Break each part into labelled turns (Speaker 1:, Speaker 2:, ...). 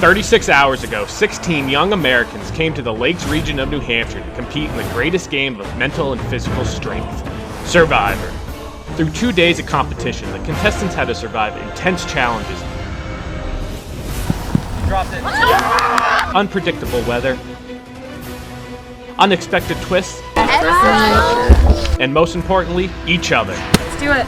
Speaker 1: 36 hours ago, 16 young Americans came to the Lakes region of New Hampshire to compete in the greatest game of mental and physical strength, Survivor. Through 2 days of competition, the contestants had to survive intense challenges, unpredictable weather, unexpected twists, and most importantly, each other.
Speaker 2: Let's do it.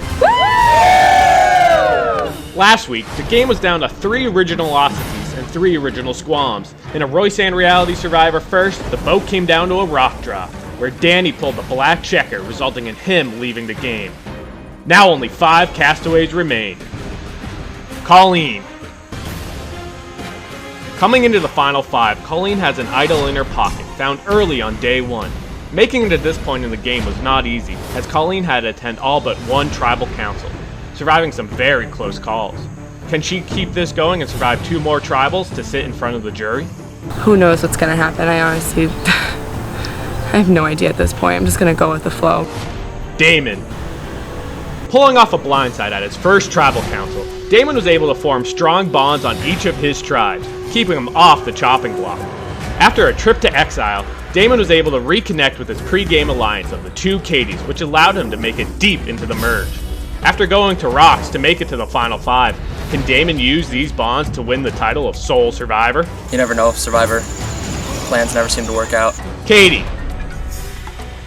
Speaker 1: Last week, the game was down to 3 original Ossities and 3 original Squams. In a Roysan reality Survivor first, the vote came down to a rock drop, where Danny pulled the black checker, resulting in him leaving the game. Now only 5 castaways remain. Colleen. Coming into the final 5, Colleen has an idol in her pocket, found early on day 1. Making it to this point in the game was not easy, as Colleen had to attend all but 1 tribal council, surviving some very close calls. Can she keep this going and survive 2 more tribals to sit in front of the jury?
Speaker 2: Who knows what's gonna happen? I honestly, I have no idea at this point. I'm just gonna go with the flow.
Speaker 1: Damon. Pulling off a blindside at his first tribal council, Damon was able to form strong bonds on each of his tribes, keeping them off the chopping block. After a trip to exile, Damon was able to reconnect with his pre-game alliance of the 2 Katies, which allowed him to make it deep into the merge. After going to Rocks to make it to the final 5, can Damon use these bonds to win the title of sole survivor?
Speaker 3: You never know, Survivor. Plans never seem to work out.
Speaker 1: Katie.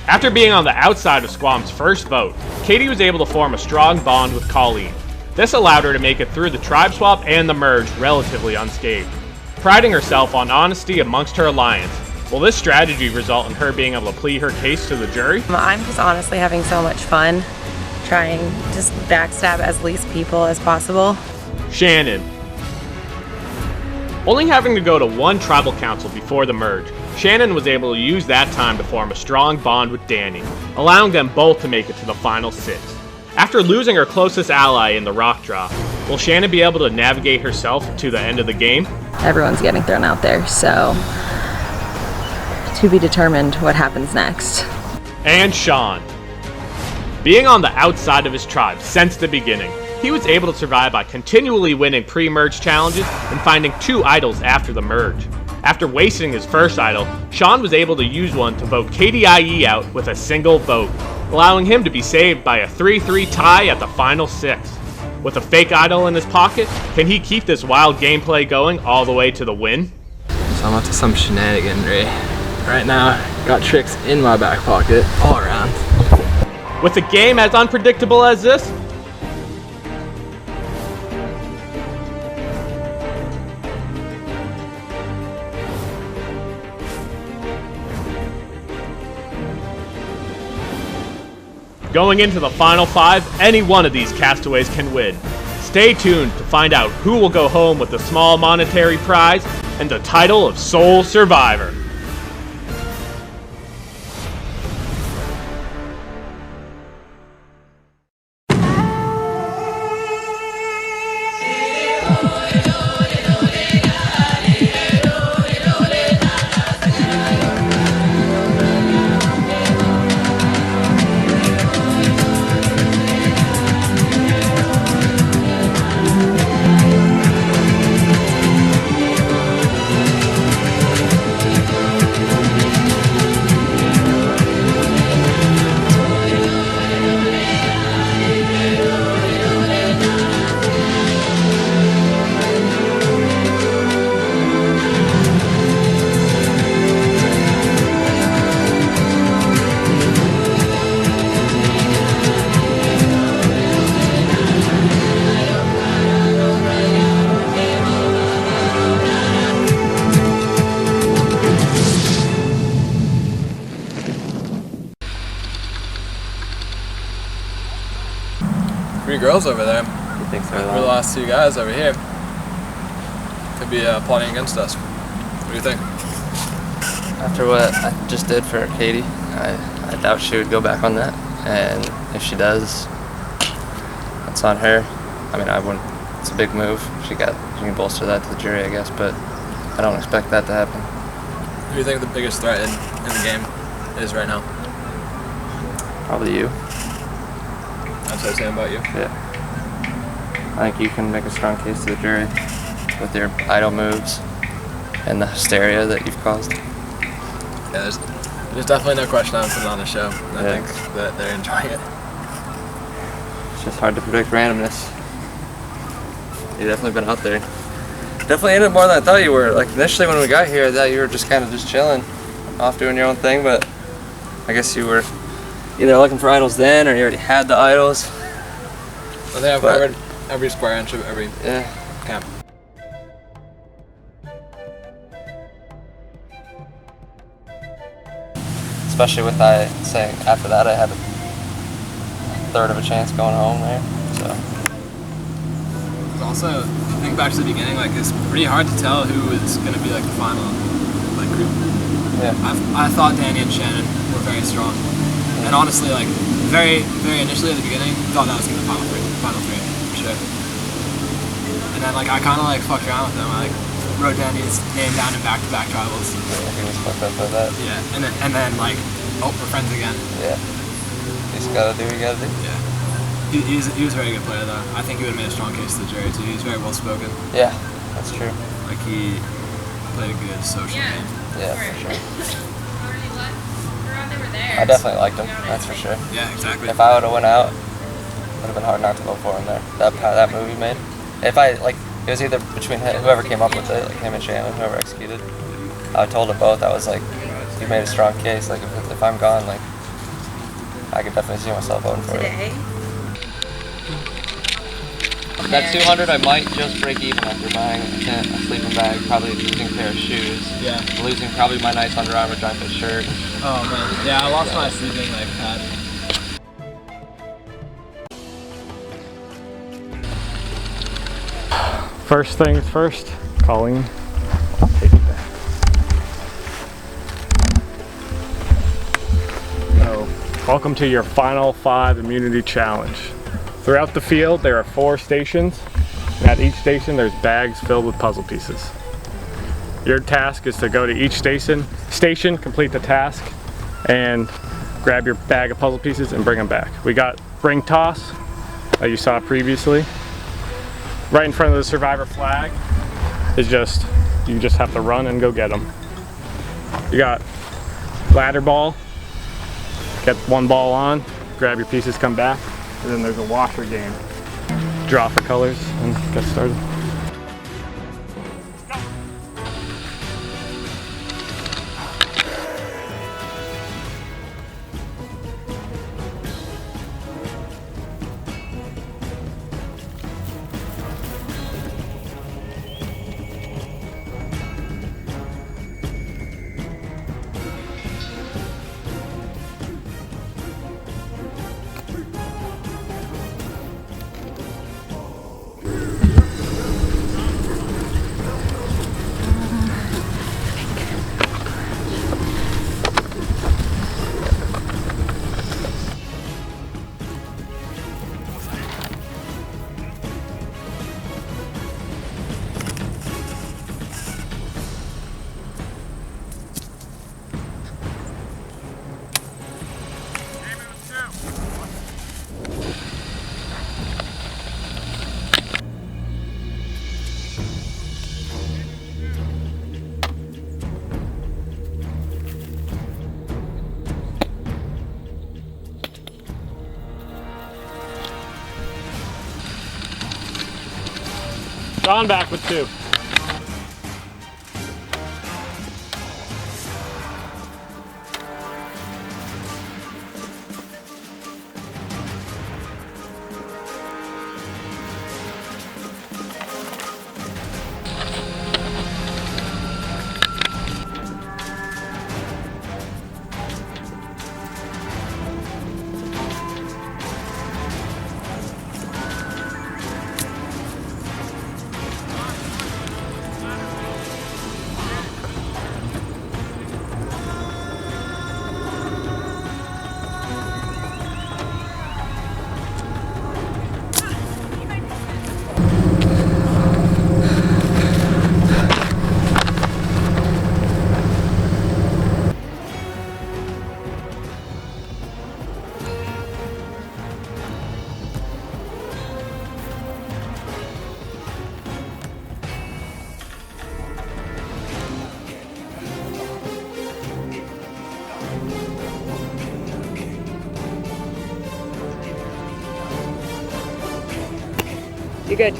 Speaker 1: After being on the outside of Squam's first vote, Katie was able to form a strong bond with Colleen. This allowed her to make it through the tribe swap and the merge relatively unscathed. Priding herself on honesty amongst her alliance, will this strategy result in her being able to plead her case to the jury?
Speaker 4: I'm just honestly having so much fun trying just backstab as least people as possible.
Speaker 1: Shannon. Only having to go to 1 tribal council before the merge, Shannon was able to use that time to form a strong bond with Danny, allowing them both to make it to the final 6. After losing her closest ally in the rock drop, will Shannon be able to navigate herself to the end of the game?
Speaker 4: Everyone's getting thrown out there, so to be determined what happens next.
Speaker 1: And Sean. Being on the outside of his tribe since the beginning, he was able to survive by continually winning pre-merge challenges and finding 2 idols after the merge. After wasting his first idol, Sean was able to use one to vote KDIE out with a single vote, allowing him to be saved by a 3-3 tie at the final 6. With a fake idol in his pocket, can he keep this wild gameplay going all the way to the win?
Speaker 5: So I'm up to some shenaniganry. Right now, got tricks in my back pocket all around.
Speaker 1: With a game as unpredictable as this, going into the final 5, any one of these castaways can win. Stay tuned to find out who will go home with the small monetary prize and the title of sole survivor.
Speaker 3: Three girls over there.
Speaker 5: You think so?
Speaker 3: We're the last 2 guys over here. Could be plotting against us. What do you think?
Speaker 5: After what I just did for Katie, I doubt she would go back on that. And if she does, that's on her. I mean, I wouldn't. It's a big move. She can bolster that to the jury, I guess, but I don't expect that to happen.
Speaker 3: Who do you think the biggest threat in the game is right now?
Speaker 5: Probably you.
Speaker 3: That's what I'm saying about you.
Speaker 5: Yeah. I think you can make a strong case to the jury with your idle moves and the hysteria that you've caused.
Speaker 3: Yeah, there's definitely no question I would put it on the show. I think that they're enjoying it.
Speaker 5: It's just hard to predict randomness. You've definitely been out there. Definitely in it more than I thought you were. Like initially when we got here, I thought you were just kind of just chilling, off doing your own thing, but I guess you were either looking for idols then or you already had the idols.
Speaker 3: I think I've covered every square inch of every camp.
Speaker 5: Especially with saying after that I had a third of a chance going home there. So.
Speaker 3: Also, think back to the beginning, like it's pretty hard to tell who is going to be like the final like group.
Speaker 5: Yeah.
Speaker 3: I thought Danny and Shannon were very strong, and honestly, like very initially at the beginning, thought that was going to be the final three for sure. And then like I kind of like fucked around with them. I like wrote Danny's name down in back-to-back tribals.
Speaker 5: Yeah, he was fucked up by that.
Speaker 3: Yeah, and then like, oh, we're friends again.
Speaker 5: Yeah. You just gotta do what you gotta do.
Speaker 3: Yeah. He was a very good player though. I think he would have made a strong case to the jury too. He's very well spoken.
Speaker 5: Yeah, that's true.
Speaker 3: Like he played a good social game.
Speaker 5: Yeah, for sure. I definitely liked him, that's for sure.
Speaker 3: Yeah, exactly.
Speaker 5: If I would have went out, it would have been hard not to vote for him there. That move he made. If I like, it was either between whoever came up with it, like him and Shannon, whoever executed. I told them both. I was like, you made a strong case. Like if I'm gone, like I could definitely see myself voting for it. That 200, I might just break even after buying a tent, a sleeping bag, probably losing a pair of shoes.
Speaker 3: Yeah.
Speaker 5: Losing probably my nice Under Armour dry fit shirt.
Speaker 3: Oh man, yeah, I lost my sleeping like pad.
Speaker 1: First things first, Colleen. Take it back. So, welcome to your final 5 immunity challenge. Throughout the field, there are 4 stations. And at each station, there's bags filled with puzzle pieces. Your task is to go to each station, complete the task, and grab your bag of puzzle pieces and bring them back. We got ring toss, that you saw previously. Right in front of the survivor flag is you just have to run and go get them. You got ladder ball, get 1 ball on, grab your pieces, come back. And then there's a washer game. Draw for colors and get started. John back with 2.
Speaker 2: You're good.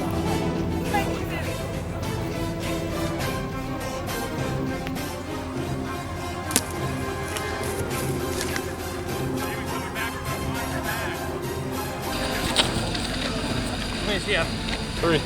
Speaker 1: Yeah. 3.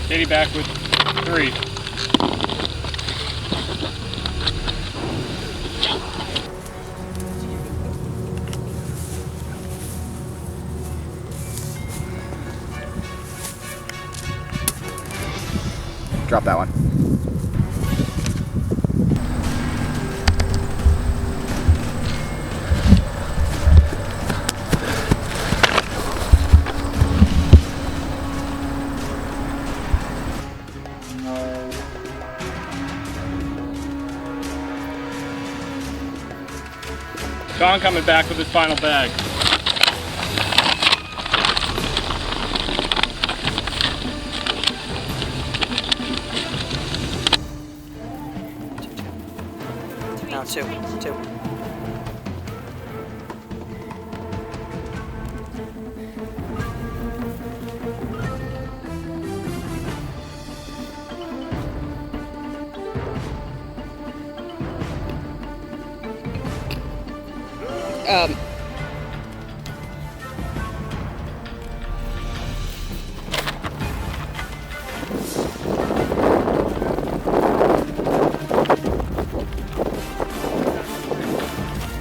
Speaker 1: Katie back with 3.
Speaker 6: Drop that one.
Speaker 1: Sean coming back with his final bag.
Speaker 7: No, 2.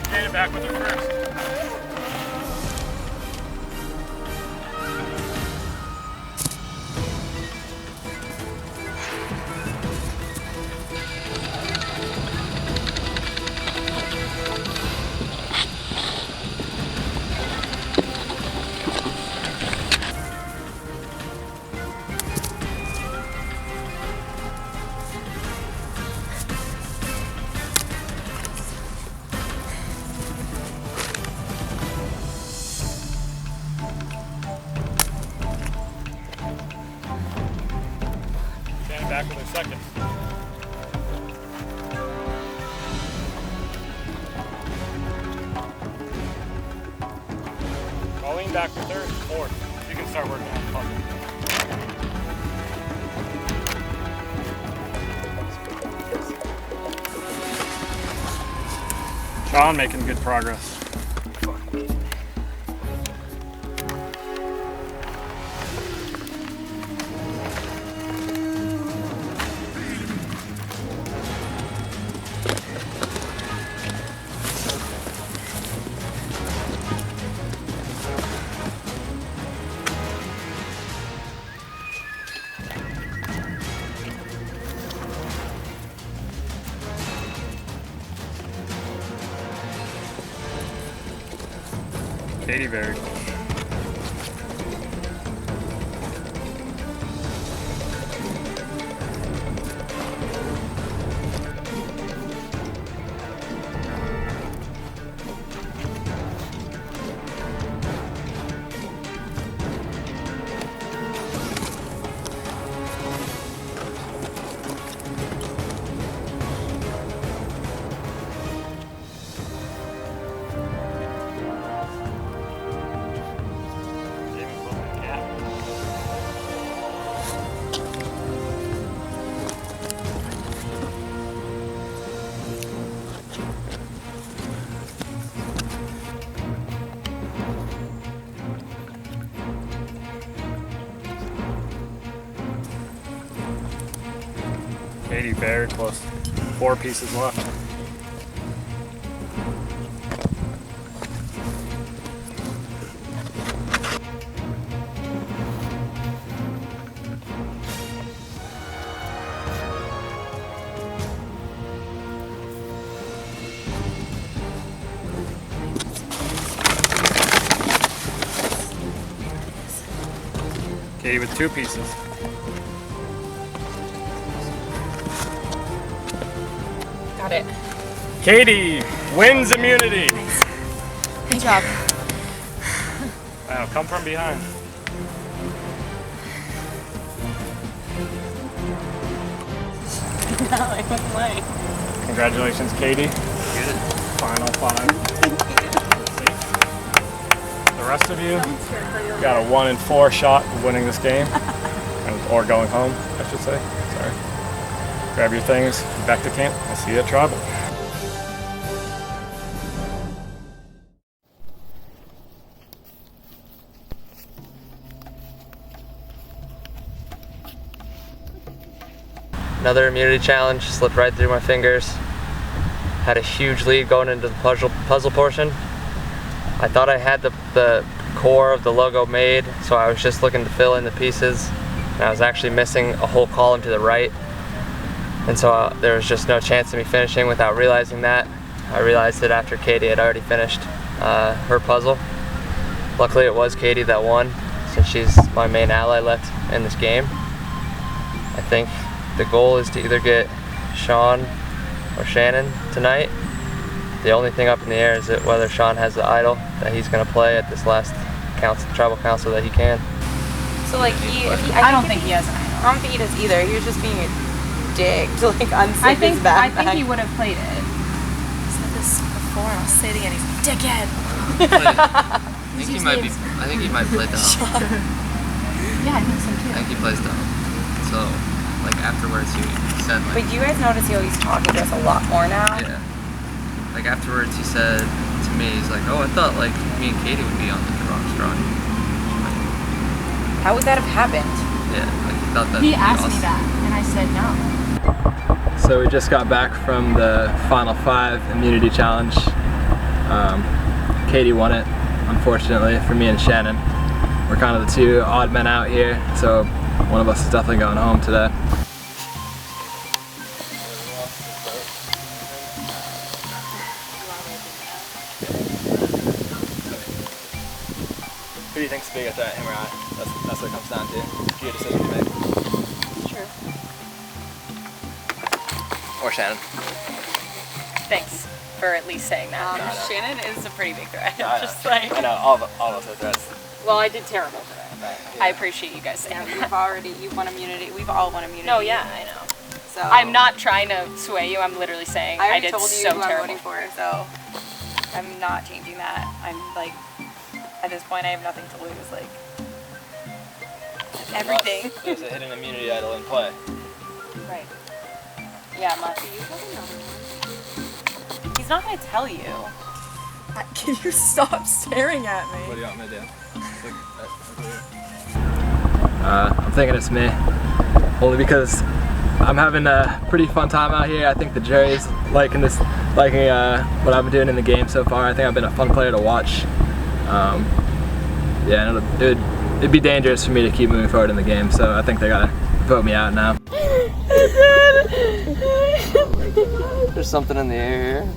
Speaker 1: Katie back with her first. Back with her second. Colleen back for third, 4th. You can start working on the puzzle. Sean making good progress. Katie very close. Katie very close. 4 pieces left.
Speaker 6: Katie with 2 pieces.
Speaker 2: Got it.
Speaker 6: Katie wins immunity.
Speaker 2: Good job.
Speaker 6: Wow, come from behind. Congratulations, Katie.
Speaker 5: Good.
Speaker 6: Final 5. The rest of you got a 1 in 4 shot of winning this game, or going home, I should say. Sorry. Grab your things, back to camp. I'll see you at Tribal.
Speaker 5: Another immunity challenge, slipped right through my fingers. Had a huge lead going into the puzzle portion. I thought I had the core of the logo made, so I was just looking to fill in the pieces. And I was actually missing a whole column to the right. And so there was just no chance of me finishing without realizing that. I realized it after Katie had already finished her puzzle. Luckily it was Katie that won, since she's my main ally left in this game. I think the goal is to either get Sean or Shannon tonight. The only thing up in the air is that whether Sean has the idol that he's going to play at this last tribal council that he can.
Speaker 2: So like I don't think he has an idol. I don't think he does either. He was just being a dick to like unzip his backpack.
Speaker 8: I think he would have played it. I said this before, I was sitting and he's like, dickhead.
Speaker 5: I think he might play dumb.
Speaker 8: Yeah, I think so too.
Speaker 5: I think he plays dumb. So, like afterwards, he said like.
Speaker 2: But you guys notice he always talking to us a lot more now.
Speaker 5: Yeah. Like afterwards, he said to me, he's like, "Oh, I thought like me and Katie would be on like the wrong straw."
Speaker 2: How would that have happened?
Speaker 5: Yeah, like he thought that.
Speaker 8: He asked me that, and I said no.
Speaker 9: So we just got back from the final 5 immunity challenge. Katie won it, unfortunately, for me and Shannon. We're kind of the 2 odd men out here, so one of us is definitely going home today. Who do you think's big at that, him or I? That's what it comes down to. It's your decision to make.
Speaker 2: Sure.
Speaker 9: Or Shannon.
Speaker 8: Thanks for at least saying that.
Speaker 9: No.
Speaker 8: Shannon is a pretty big threat.
Speaker 9: I know.
Speaker 8: Just like,
Speaker 9: I know, all of us are threats.
Speaker 8: well, I did terrible today, but
Speaker 9: Yeah.
Speaker 8: I appreciate you guys saying that.
Speaker 2: You've won immunity. We've all won immunity.
Speaker 8: No, yeah, I know.
Speaker 2: So
Speaker 8: I'm not trying to sway you. I'm literally saying I
Speaker 2: already
Speaker 8: did
Speaker 2: told you
Speaker 8: so
Speaker 2: who I'm
Speaker 8: terrible.
Speaker 2: voting for, so I'm not changing that. I'm like, at this point, I have nothing to lose. Like everything.
Speaker 9: There's a hidden immunity idol in play.
Speaker 2: Right.
Speaker 8: Yeah, he's not gonna tell you.
Speaker 2: Can you stop staring at me?
Speaker 9: What do you want me to do? I'm thinking it's me. Only because I'm having a pretty fun time out here. I think the jury's liking what I've been doing in the game so far. I think I've been a fun player to watch. Yeah, and it'd be dangerous for me to keep moving forward in the game, so I think they gotta vote me out now.
Speaker 5: There's something in the air here.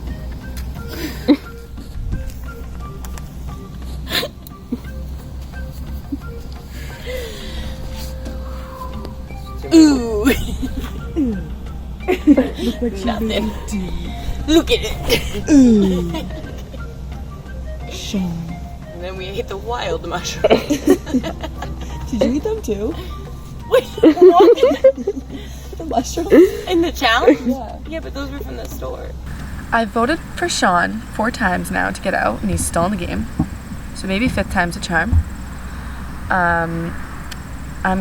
Speaker 8: Ooh. Nothing. Look at it. Ooh.
Speaker 2: Sean.
Speaker 8: And then we ate the wild mushrooms.
Speaker 2: Did you eat them too?
Speaker 8: Wait, what?
Speaker 2: The mushrooms?
Speaker 8: In the challenge?
Speaker 2: Yeah.
Speaker 8: Yeah, but those were from the store.
Speaker 2: I voted for Sean 4 times now to get out, and he's still in the game. So maybe 5th time's a charm. I'm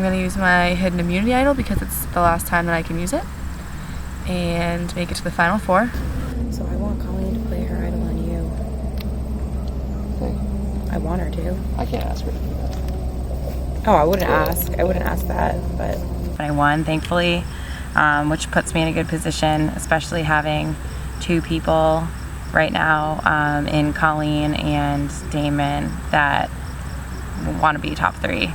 Speaker 2: gonna use my hidden immunity idol because it's the last time that I can use it, and make it to the final 4. So I want Colleen to play her idol on you. I want her to.
Speaker 5: I can't ask her to do that.
Speaker 2: Oh, I wouldn't ask. I wouldn't ask that, but
Speaker 10: I won, thankfully, which puts me in a good position, especially having 2 people right now in Colleen and Damon that want to be top 3.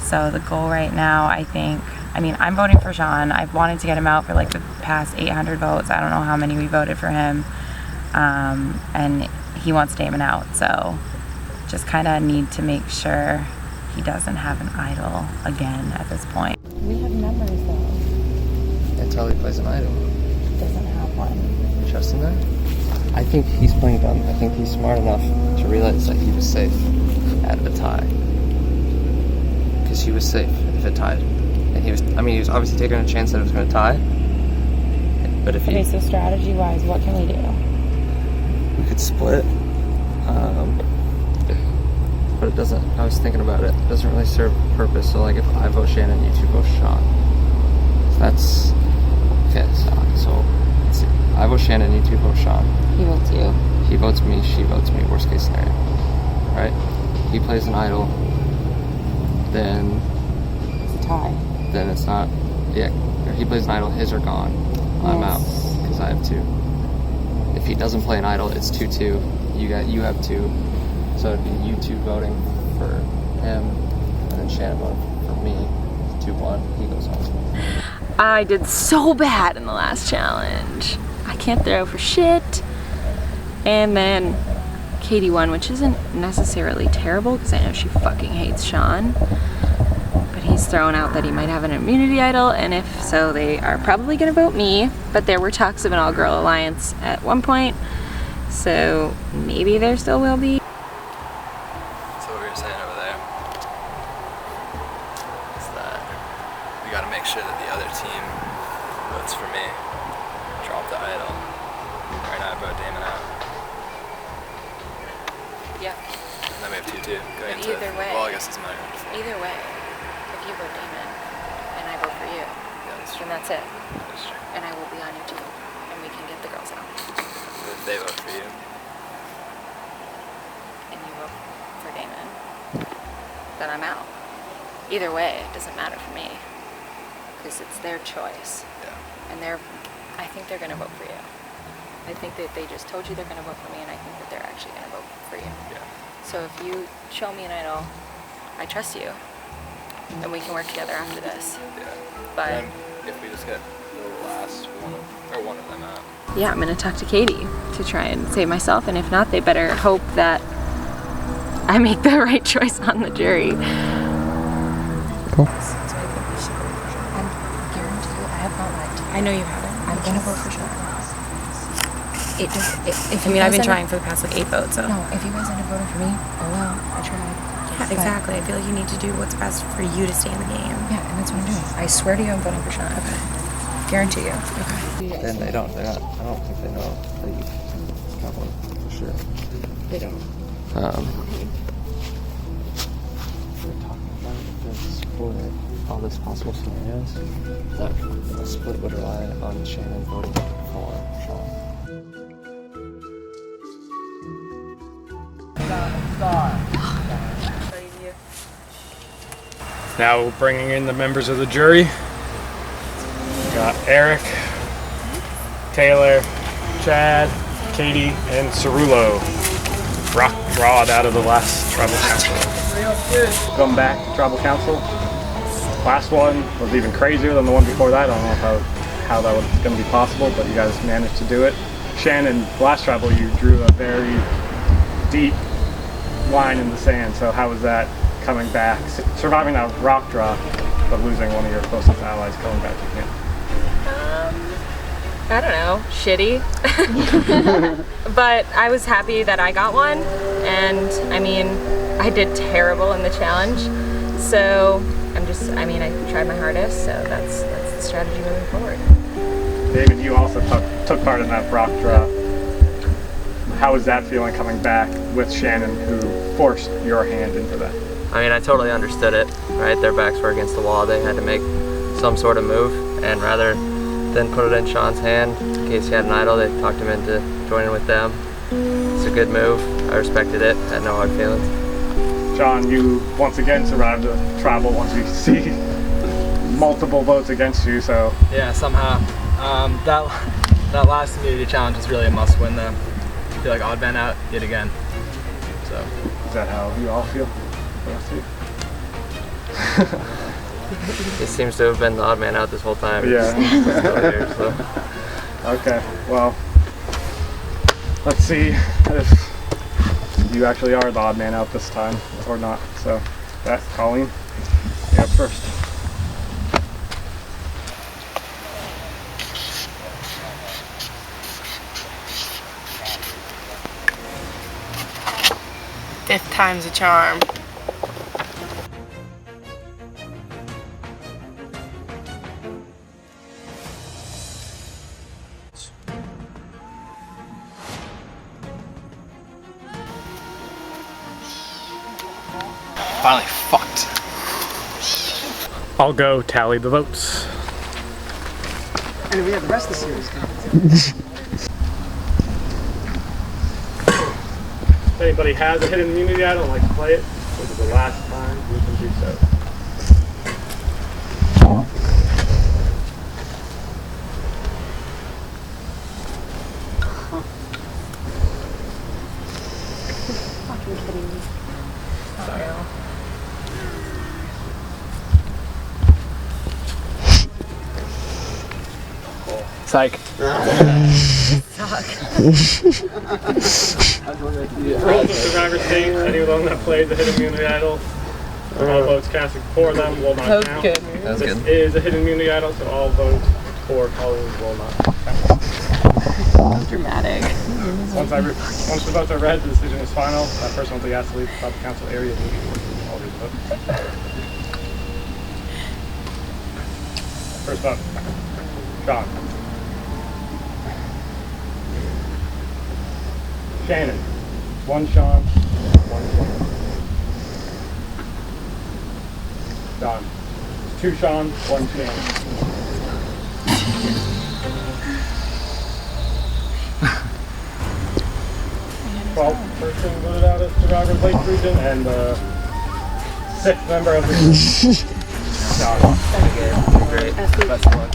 Speaker 10: So the goal right now, I'm voting for Sean. I've wanted to get him out for like the past 800 votes. I don't know how many we voted for him. And he wants Damon out, so just kind of need to make sure he doesn't have an idol again at this point.
Speaker 2: We have numbers though.
Speaker 5: Until he plays an idol.
Speaker 2: He doesn't have one.
Speaker 5: Trust in that? I think he's playing dumb. I think he's smart enough to realize that he was safe at a tie. Because he was safe if it tied. And he was obviously taking a chance that it was going to tie. But if
Speaker 2: Okay, so strategy-wise, what can we do?
Speaker 5: we could split. But it doesn't, I was thinking about it, it doesn't really serve a purpose. So like if I vote Shannon, you two vote Sean. So that's, okay, so let's see. I vote Shannon, you two vote Sean.
Speaker 2: He votes you.
Speaker 5: He votes me, she votes me, worst case scenario. Right? He plays an idol, then
Speaker 2: It's a tie.
Speaker 5: then it's not, yeah, he plays an idol, his are gone. I'm out, because I have 2. If he doesn't play an idol, it's 2-2. You have 2. So it'd be you 2 voting for him, and then Shannon voting for me. 2-1, he goes home.
Speaker 4: I did so bad in the last challenge. I can't throw for shit. And then Katie won, which isn't necessarily terrible because I know she fucking hates Sean. But he's throwing out that he might have an immunity idol, and if so, they are probably gonna vote me. But there were talks of an all-girl alliance at one point, so maybe there still will be.
Speaker 5: So what we were saying over there is that we gotta make sure that the other team votes for me. Drop the idol. Right now I vote Damon out.
Speaker 10: Yeah.
Speaker 5: And then we have 2-2 going into,
Speaker 10: either way-
Speaker 5: well I guess it's my round.
Speaker 10: Either way, if you vote Damon and I vote for you,
Speaker 5: Yeah, that's true.
Speaker 10: then that's it.
Speaker 5: That's true.
Speaker 10: And I will be on your team, and we can get the girls out.
Speaker 5: But if they vote for you,
Speaker 10: And you vote for Damon, then I'm out. Either way, it doesn't matter for me, because it's their choice.
Speaker 5: yeah.
Speaker 10: And I think they're gonna vote for you. I think that they just told you they're gonna vote for me, and I think that they're actually gonna vote for you.
Speaker 5: Yeah.
Speaker 10: So if you show me an idol, I trust you, and we can work together after this.
Speaker 5: Yeah.
Speaker 10: But
Speaker 5: And then if we just get the last one of them out.
Speaker 4: Yeah, I'm gonna talk to Katie to try and save myself, and if not, they better hope that I make the right choice on the jury.
Speaker 2: So I think we should vote for Sean. I guarantee you, I have not lied to you. I know you haven't. I'm gonna vote for Sean. It just, if
Speaker 8: I mean, I've been
Speaker 2: you guys
Speaker 8: trying for the past like 8 votes, so.
Speaker 2: No, if you guys end up voting for me, oh well, I tried.
Speaker 8: Yeah,
Speaker 2: But-
Speaker 8: exactly. I feel like you need to do what's best for you to stay in the game.
Speaker 2: Yeah, and that's what I'm doing. I swear to you, I'm voting for Sean. Okay. Guarantee you. Okay.
Speaker 5: Then they're not, I don't think they know that you got one for sure.
Speaker 2: They don't.
Speaker 5: We're talking about this for all these possible scenarios. That a split would rely on Shannon voting for Sean.
Speaker 6: Now bringing in the members of the jury. We got Eric, Taylor, Chad, Katie, and Cerulo. Rawed out of the last tribal council. Going back to tribal council. Last one was even crazier than the one before that. I don't know how that was going to be possible, but you guys managed to do it. Shannon, last tribal, you drew a very deep line in the sand. So how was that coming back, surviving that rock drop, but losing one of your closest allies going back to camp?
Speaker 10: I don't know, shitty. But I was happy that I got one, and I mean, I did terrible in the challenge. So I tried my hardest, so that's the strategy moving forward.
Speaker 6: David, you also took part in that rock drop. How was that feeling coming back with Shannon, who forced your hand into that?
Speaker 5: I mean, I totally understood it, right? Their backs were against the wall. They had to make some sort of move, and rather than put it in Sean's hand, in case he had an idol, they talked him into joining with them. It's a good move. I respected it. Had no hard feelings.
Speaker 6: John, you once again survived the tribal once you see multiple votes against you, so...
Speaker 9: Yeah, somehow. That last immunity challenge is really a must-win, though. I feel like odd man out yet again. So.
Speaker 6: Is that how you all feel?
Speaker 5: He seems to have been the odd man out this whole time.
Speaker 6: Yeah.
Speaker 5: Here, so.
Speaker 6: Okay, well, let's see if you actually are the odd man out this time or not. So That, Colleen, you're up first.
Speaker 2: Fifth time's a charm.
Speaker 3: Finally fucked.
Speaker 6: I'll go tally the votes.
Speaker 11: And we have the rest of the series.
Speaker 6: If anybody has a hidden immunity idol and like to play it, this is the last time you can do so.
Speaker 2: Fucking kidding me. Sorry.
Speaker 9: Psych.
Speaker 6: Rules of Survivor State, anyone that plays a hidden immunity idol, all votes casted for them will not count.
Speaker 5: That's
Speaker 6: This
Speaker 5: good.
Speaker 6: is a hidden immunity idol, so all votes for Colleen will not count.
Speaker 2: Dramatic.
Speaker 6: Once the votes are read, the decision is final. That person will be asked to leave the public council area immediately. All these votes. First vote. Sean. Shannon. One Sean, one Shannon. Don. Two Sean, one Shannon. Twelfth person voted out of Survivor Lake region, and the sixth member of the Don.
Speaker 5: Great. Best of luck.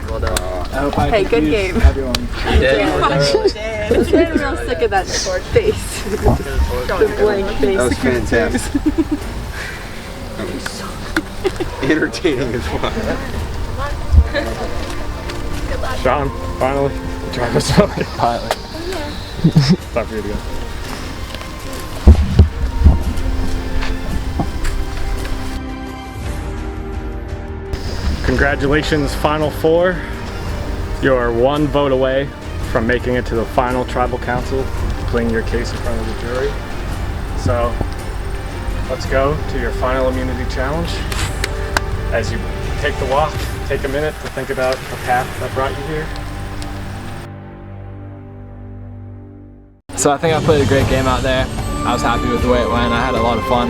Speaker 5: Well done.
Speaker 9: I hope I
Speaker 2: Hey, good game.
Speaker 9: everyone.
Speaker 5: You did.
Speaker 2: I'm real sick of that face. The blank face.
Speaker 11: That was fantastic. That was entertaining as well.
Speaker 6: Sean, finally, driver's vote.
Speaker 9: Pilot.
Speaker 6: Time for you to go. Congratulations, Final Four. You're one vote away from making it to the final tribal council, pleading your case in front of the jury. So, let's go to your final immunity challenge. As you take the walk, take a minute to think about the path that brought you here.
Speaker 9: So I think I played a great game out there. I was happy with the way it went. I had a lot of fun.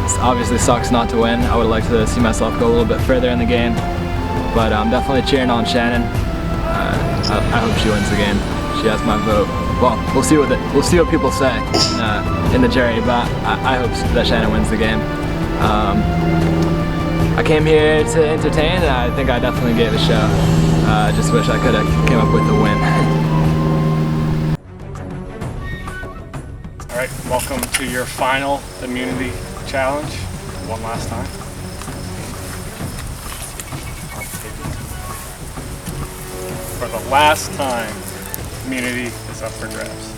Speaker 9: It obviously sucks not to win. I would like to see myself go a little bit further in the game, but I'm definitely cheering on Shannon. I hope she wins the game. She has my vote. Well, we'll see what people say in the jury, but I hope that Shannon wins the game. I came here to entertain, and I think I definitely gave it a show. I just wish I could have came up with the win.
Speaker 6: All right, welcome to your final immunity challenge. One last time. For the last time, immunity is up for grabs.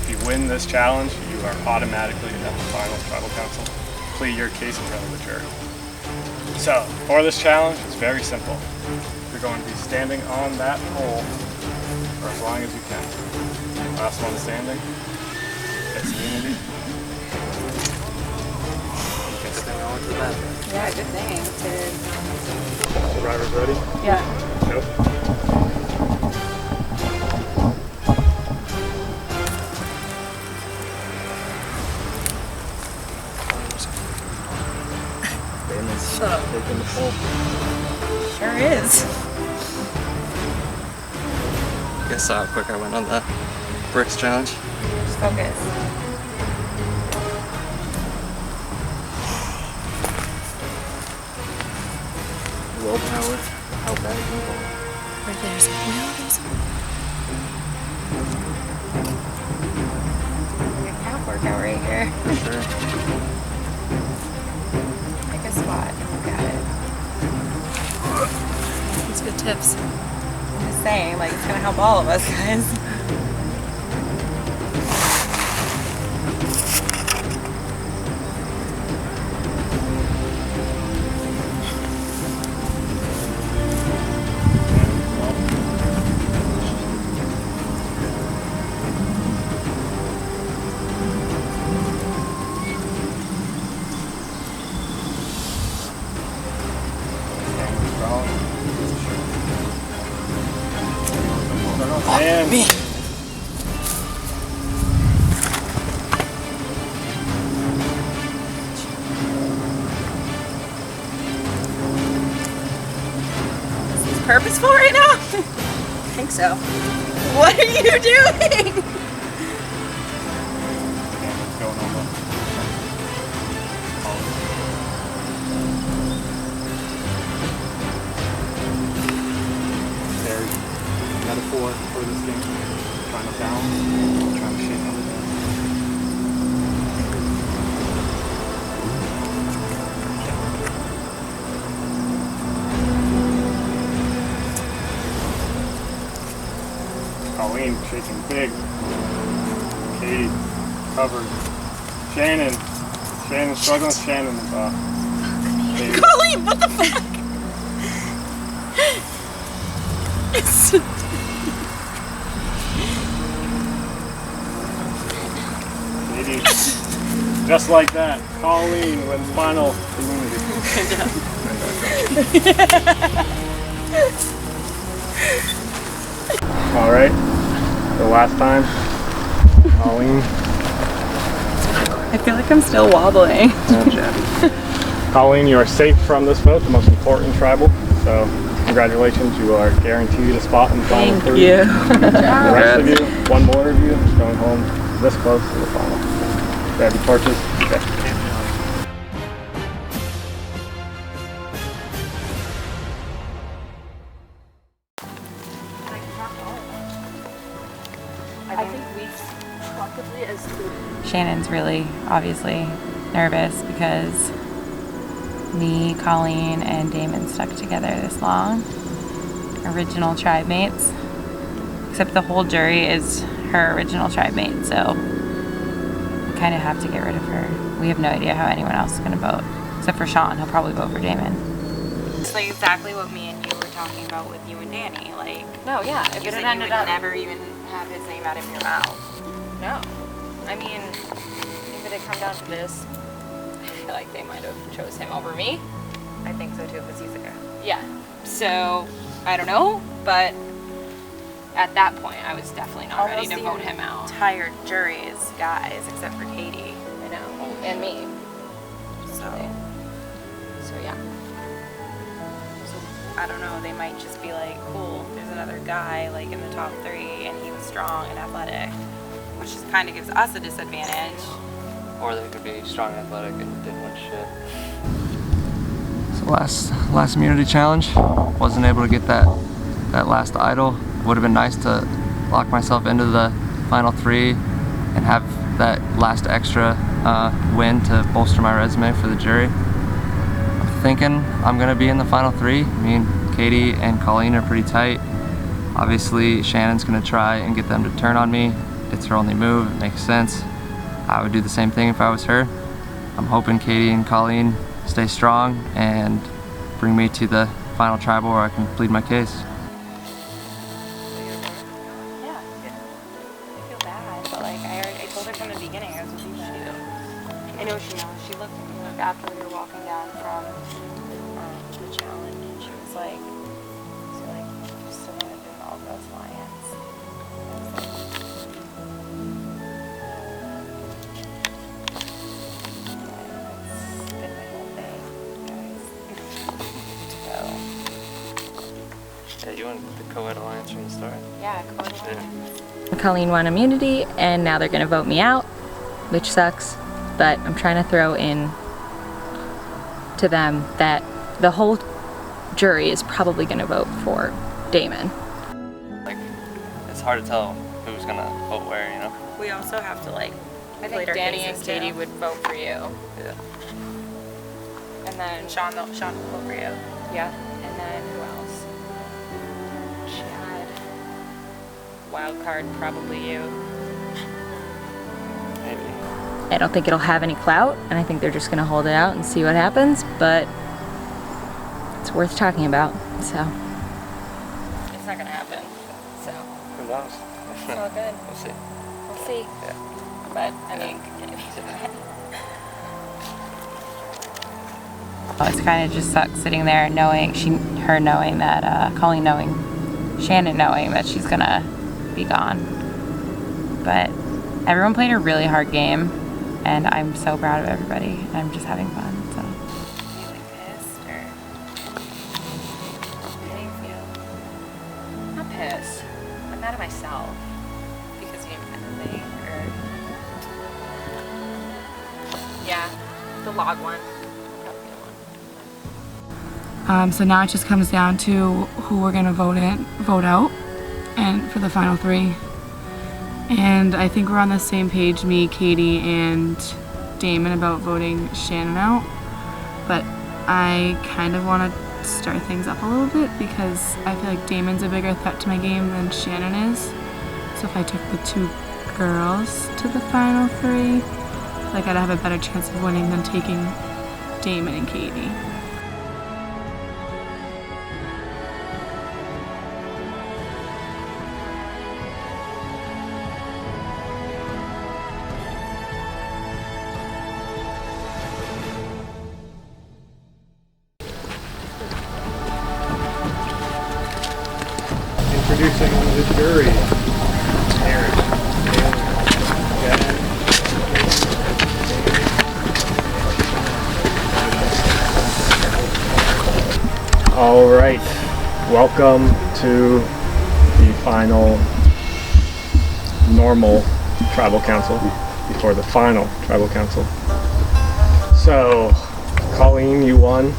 Speaker 6: If you win this challenge, you are automatically at the final tribal council. Plead your case in front of the jury. So, for this challenge, it's very simple. You're going to be standing on that pole for as long as you can. Last one standing. It's immunity. You can stay on to that.
Speaker 2: Yeah, good thing.
Speaker 6: Survivors ready?
Speaker 2: Yeah.
Speaker 6: Nope.
Speaker 2: Shut up.
Speaker 6: Taking the pole.
Speaker 2: Sure is.
Speaker 5: Guess how quick I went on the bricks challenge.
Speaker 2: Just focus.
Speaker 5: Willpower. How bad you go.
Speaker 2: Right there's your calf workout right here.
Speaker 5: Sure.
Speaker 2: Pick a spot and look at it. These good tips. I'm just saying, like, it's gonna help all of us, guys.
Speaker 8: purposeful right now?
Speaker 7: I think so.
Speaker 8: What are you doing?
Speaker 6: Going on the there's metaphor for this game. Trying to balance, trying to shake everything. Colleen shaking big. Katie covered. Shannon's struggling. Shannon is Katie.
Speaker 8: Colleen, what the fuck?
Speaker 6: Katie, just like that, Colleen wins final immunity. All right, the last time, Colleen.
Speaker 2: I feel like I'm still wobbling.
Speaker 6: Colleen, you are safe from this vote, the most important tribal. So, congratulations, you are guaranteed a spot in the final three.
Speaker 2: Thank you.
Speaker 6: The rest of you, one more of you, is going home this close to the final. Grab your torches. Okay.
Speaker 10: Shannon's really obviously nervous because me, Colleen, and Damon stuck together this long. Original tribe mates. Except the whole jury is her original tribe mate, so we kind of have to get rid of her. We have no idea how anyone else is going to vote. Except for Sean, he'll probably vote for Damon. It's like exactly what me and you were talking about with you and Danny. Like, no, yeah, if it had ended up, never even have his name out of your mouth. No. I mean, if it had come down to this, I feel like they might have chose him over me. I think so too, because he's a guy. Yeah. So, I don't know, but at that point, I was definitely not ready to vote him out. Entire jury is guys, except for Katie. I know. And me. So yeah. So, I don't know, they might just be like, cool, there's another guy, like, in the top 3, and he was strong and athletic. Which just kind of gives us a disadvantage.
Speaker 5: Or they could be strong and athletic and didn't win shit.
Speaker 9: So last immunity challenge, wasn't able to get that last idol. It would have been nice to lock myself into the final 3 and have that last extra win to bolster my resume for the jury. I'm thinking I'm gonna be in the final 3. Me and Katie and Colleen are pretty tight. Obviously, Shannon's gonna try and get them to turn on me. It's her only move, it makes sense. I would do the same thing if I was her. I'm hoping Katie and Colleen stay strong and bring me to the final tribal where I can plead my case.
Speaker 10: Yeah. I feel bad, but like I told her from the beginning I was with you guys. I know she knows. She looked at me like after we were walking down from the challenge and she was like, so like, you still want to be involved with us Lions?
Speaker 5: Yeah, you went the co-ed alliance from the start.
Speaker 10: Yeah, co-ed alliance.
Speaker 4: Colleen won immunity, and now they're gonna vote me out, which sucks, but I'm trying to throw in to them that the whole jury is probably gonna vote for Damon.
Speaker 5: Like, it's hard to tell who's gonna vote where, you know?
Speaker 10: We also have to like,
Speaker 2: I think Danny and Katie
Speaker 10: would vote for you.
Speaker 5: Yeah.
Speaker 10: And then Sean will vote for you. Yeah. And then who else? Chad. Wild card, probably you.
Speaker 5: Maybe.
Speaker 4: I don't think it'll have any clout, and I think they're just gonna hold it out and see what happens, but it's worth talking about, so.
Speaker 10: It's not gonna happen, so.
Speaker 5: Who knows?
Speaker 10: It's all good.
Speaker 5: We'll see.
Speaker 10: We'll see.
Speaker 5: Yeah.
Speaker 10: But, I mean,
Speaker 2: It's kind of just sucks sitting there knowing her knowing that Colleen knowing, Shannon knowing that she's gonna be gone. But everyone played a really hard game, and I'm so proud of everybody. I'm just having fun. So.
Speaker 10: really pissed, or how do you feel?
Speaker 4: log one.
Speaker 10: So now it just comes down to who we're gonna vote out, and for the final 3. And I think we're on the same page, me, Katie, and Damon, about voting Shannon out. But I kind of want to start things up a little bit because I feel like Damon's a bigger threat to my game than Shannon is. So if I took the 2 girls to the final 3, like I'd have a better chance of winning than taking Damon and Katie.
Speaker 6: Introducing the jury. Eric. All right, welcome to the final normal tribal council before the final tribal council. So, Colleen, you won.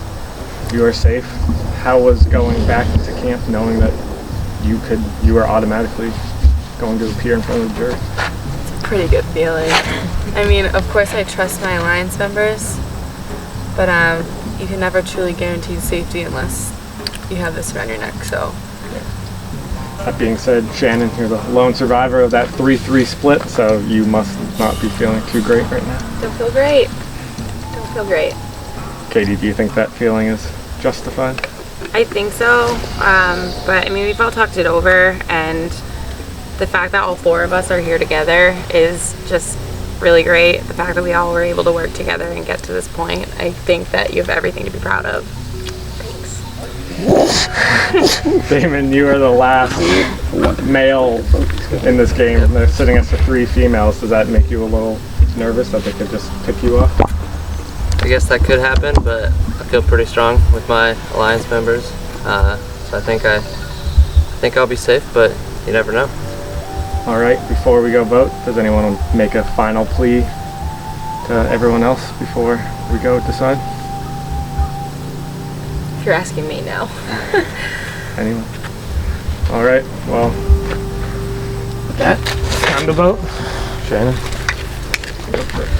Speaker 6: You are safe. How was going back to camp knowing that you were automatically going to appear in front of the jury?
Speaker 12: It's a pretty good feeling. I mean, of course I trust my alliance members, but you can never truly guarantee safety unless you have this around your neck, so.
Speaker 6: That being said, Shannon, you're the lone survivor of that 3-3 split, so you must not be feeling too great right now.
Speaker 12: Don't feel great. Don't feel great.
Speaker 6: Katie, do you think that feeling is justified?
Speaker 2: I think so, but I mean, we've all talked it over, and the fact that all 4 of us are here together is just really great. The fact that we all were able to work together and get to this point, I think that you have everything to be proud of. Thanks.
Speaker 6: Damon, you are the last male in this game. They're sitting us for 3 females. Does that make you a little nervous that they could just pick you up?
Speaker 5: I guess that could happen, but I feel pretty strong with my alliance members. So I think I'll be safe, but you never know.
Speaker 6: All right, before we go vote, does anyone want to make a final plea to everyone else before we go decide?
Speaker 12: If you're asking me now.
Speaker 6: Anyone? All right, well, with that, time to vote. Shannon, go first.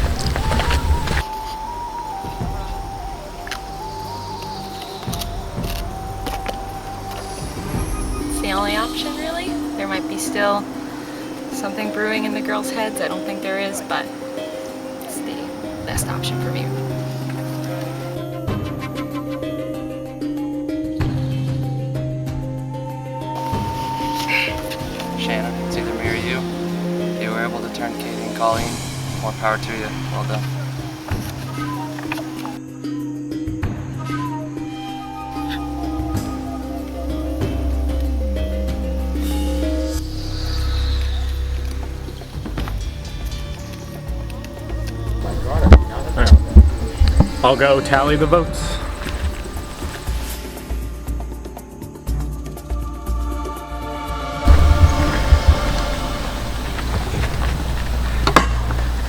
Speaker 4: The only option, really. There might be still something brewing in the girls' heads. I don't think there is, but it's the best option for me.
Speaker 5: Shannon, it's either me or you. If you were able to turn Katie and Colleen, more power to you. Well done.
Speaker 6: I'll go tally the votes.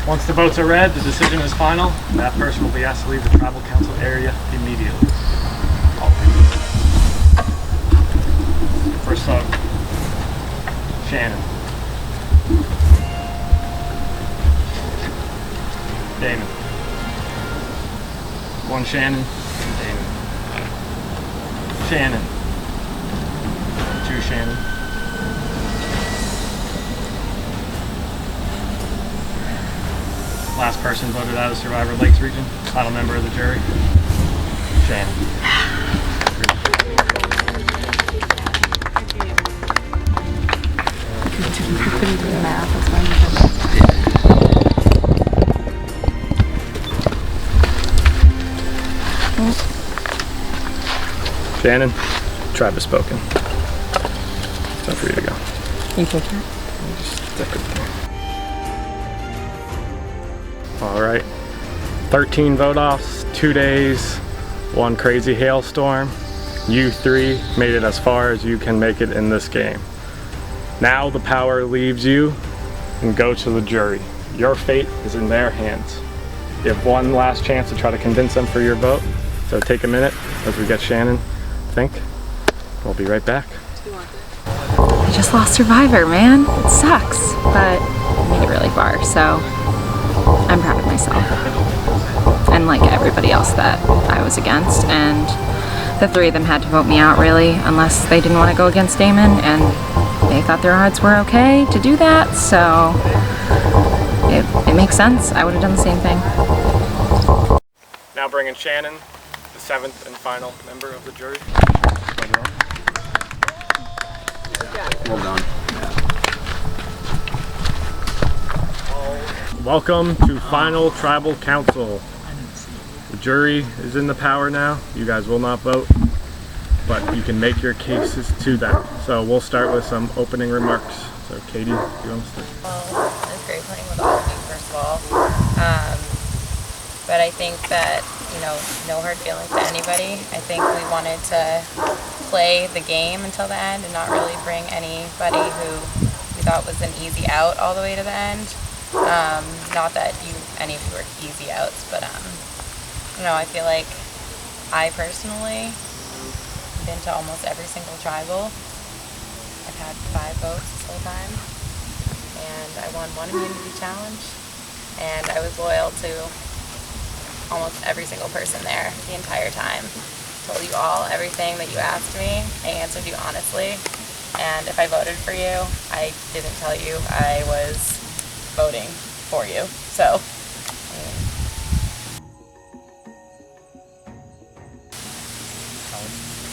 Speaker 6: Once the votes are read, the decision is final. That person will be asked to leave the tribal council area immediately. First vote, Shannon. Damon. 1 Shannon, Damon. Shannon. 2 Shannon. Last person voted out of Survivor Lakes region. Final member of the jury, Shannon. Shannon, tribe has spoken. It's time for you to go.
Speaker 10: You take care.
Speaker 6: Just stick with me. All right, 13 vote-offs, 2 days, 1 crazy hailstorm. You 3 made it as far as you can make it in this game. Now the power leaves you and go to the jury. Your fate is in their hands. You have one last chance to try to convince them for your vote. So take a minute as we get Shannon think. We'll be right back.
Speaker 4: I just lost Survivor, man. It sucks, but I made it really far, so I'm proud of myself. And like everybody else that I was against, and the three of them had to vote me out really, unless they didn't want to go against Damon, and they thought their odds were okay to do that, so it makes sense. I would have done the same thing.
Speaker 6: Now bringing Shannon, the 7th and final member of the jury.
Speaker 11: Well done.
Speaker 6: Welcome to Final Tribal Council. The jury is in the power now. You guys will not vote, but you can make your cases to them. So we'll start with some opening remarks. So Katie, do you want to start?
Speaker 10: Well, it was great playing with all of you, first of all. But I think that, you know, no hard feelings to anybody. I think we wanted to play the game until the end and not really bring anybody who we thought was an easy out all the way to the end. Not that any of you were easy outs, but you know, I feel like I personally have been to almost every single tribal. I've had 5 votes this whole time, and I won 1 immunity challenge, and I was loyal to almost every single person there the entire time. Told you all everything that you asked me. I answered you honestly, and if I voted for you, I didn't tell you I was voting for you. So,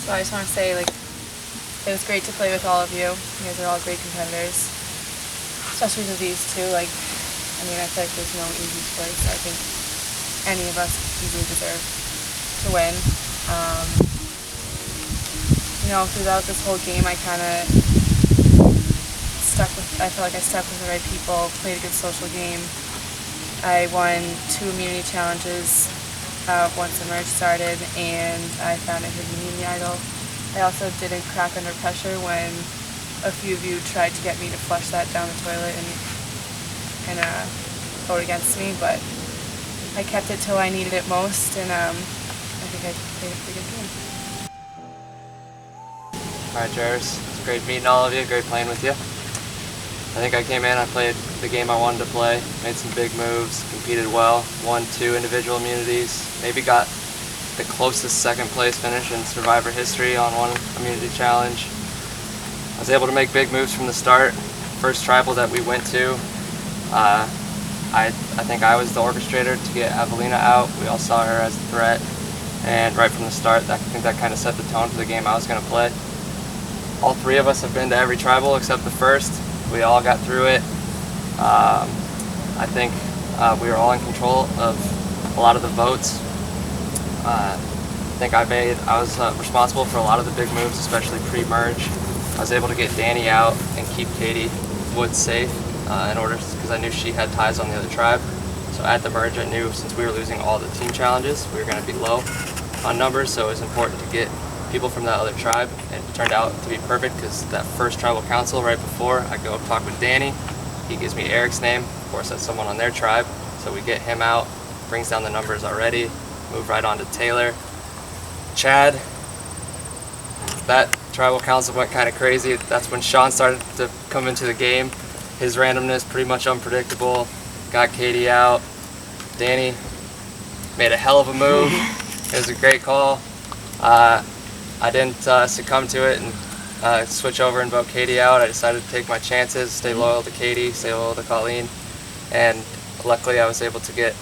Speaker 12: So I just want to say, like, it was great to play with all of you. You guys are all great competitors, especially with these two. Like, I mean, I feel like there's no easy choice. I think any of us easily deserve to win. You know, throughout this whole game, I kind of I feel like I stuck with the right people, played a good social game. I won 2 immunity challenges once the merge started, and I found a hidden immunity idol. I also didn't crack under pressure when a few of you tried to get me to flush that down the toilet and vote against me, but I kept it till I needed it most, and I think I played a pretty good game.
Speaker 5: Alright, Jers, it's great meeting all of you, great playing with you. I think I came in, I played the game I wanted to play, made some big moves, competed well, won 2 individual immunities, maybe got the closest 2nd place finish in Survivor history on 1 immunity challenge. I was able to make big moves from the start. First tribal that we went to, I think I was the orchestrator to get Evelina out. We all saw her as a threat, and right from the start, I think that kind of set the tone for the game I was going to play. All 3 of us have been to every tribal except the first. We all got through it. I think we were all in control of a lot of the votes. I think I was responsible for a lot of the big moves, especially pre-merge. I was able to get Danny out and keep Katie Woods safe in order, because I knew she had ties on the other tribe. So at the merge, I knew since we were losing all the team challenges, we were going to be low on numbers, so it was important to get people from that other tribe, and it turned out to be perfect because that first tribal council right before, I go talk with Danny. He gives me Eric's name. Of course, that's someone on their tribe, so we get him out, brings down the numbers already, move right on to Taylor. Chad, that tribal council went kind of crazy. That's when Sean started to come into the game. His randomness, pretty much unpredictable. Got Katie out. Danny made a hell of a move. It was a great call. I didn't succumb to it and switch over and vote Katie out. I decided to take my chances, stay loyal to Katie, stay loyal to Colleen, and luckily I was able to get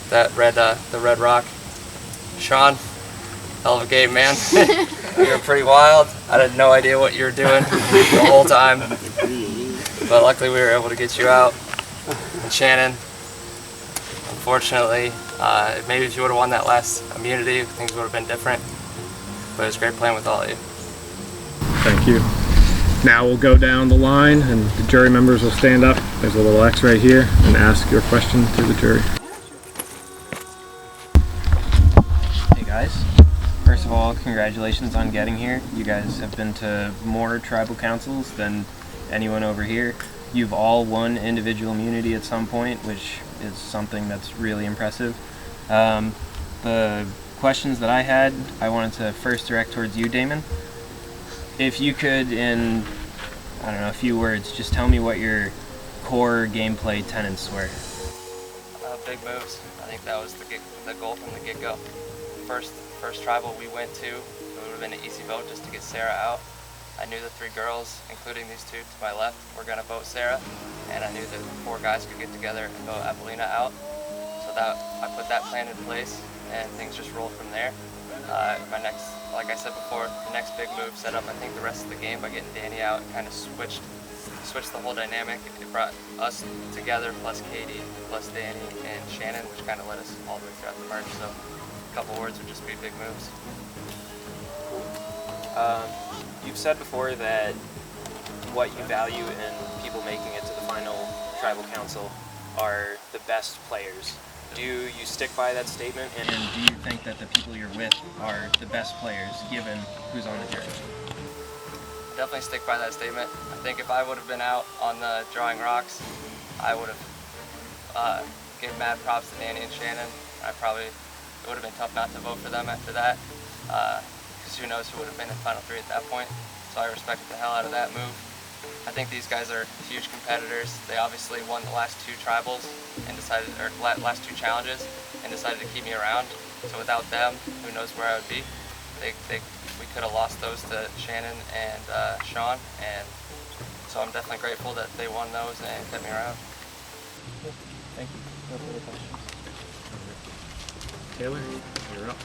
Speaker 5: that the red rock. Sean, hell of a game, man. You were pretty wild. I had no idea what you were doing the whole time, but luckily we were able to get you out. And Shannon, unfortunately, maybe if you would have won that last immunity, things would have been different. But it was great playing with all of you.
Speaker 6: Thank you. Now we'll go down the line and the jury members will stand up. There's a little X right here, and ask your question to the jury.
Speaker 13: Hey guys. First of all, congratulations on getting here. You guys have been to more tribal councils than anyone over here. You've all won individual immunity at some point, which is something that's really impressive. The questions that I had, I wanted to first direct towards you, Damon. If you could, in, I don't know, a few words, just tell me what your core gameplay tenets were.
Speaker 5: Big moves. I think that was the goal from the get-go. First tribal we went to, it would have been an easy vote just to get Sarah out. I knew the 3 girls, including these 2 to my left, were going to vote Sarah, and I knew that 4 guys could get together and vote Apollina out. So that I put that plan in place, and things just rolled from there. My next, like I said before, the next big move set up, I think, the rest of the game by getting Danny out and kind of switched the whole dynamic. It brought us together, plus Katie, plus Danny, and Shannon, which kind of led us all the way throughout the merge. So a couple words would just be big moves.
Speaker 13: You've said before that what you value in people making it to the final tribal council are the best players. Do you stick by that statement, and do you think that the people you're with are the best players given who's on the jury?
Speaker 5: Definitely stick by that statement. I think if I would have been out on the drawing rocks, I would have given mad props to Danny and Shannon. It would have been tough not to vote for them after that, because who knows who would have been in Final 3 at that point. So I respected the hell out of that move. I think these guys are huge competitors. They obviously won the last 2 tribals and last 2 challenges and decided to keep me around. So without them, who knows where I would be. We could have lost those to Shannon and Sean, and so I'm definitely grateful that they won those and kept me around.
Speaker 13: Thank you. No further questions.
Speaker 6: Taylor, you're up.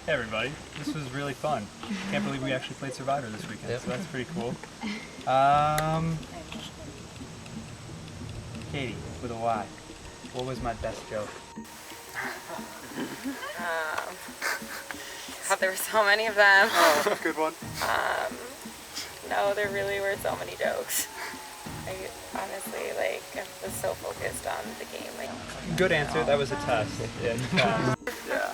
Speaker 14: Hey everybody, this was really fun. Can't believe we actually played Survivor this weekend, so that's pretty cool. Katie, with a Y, what was my best joke?
Speaker 2: God, there were so many of them.
Speaker 14: Oh, good one.
Speaker 2: No, there really were so many jokes. I honestly, I was so focused on the game.
Speaker 14: Good answer, that was a test. Yeah. Yeah.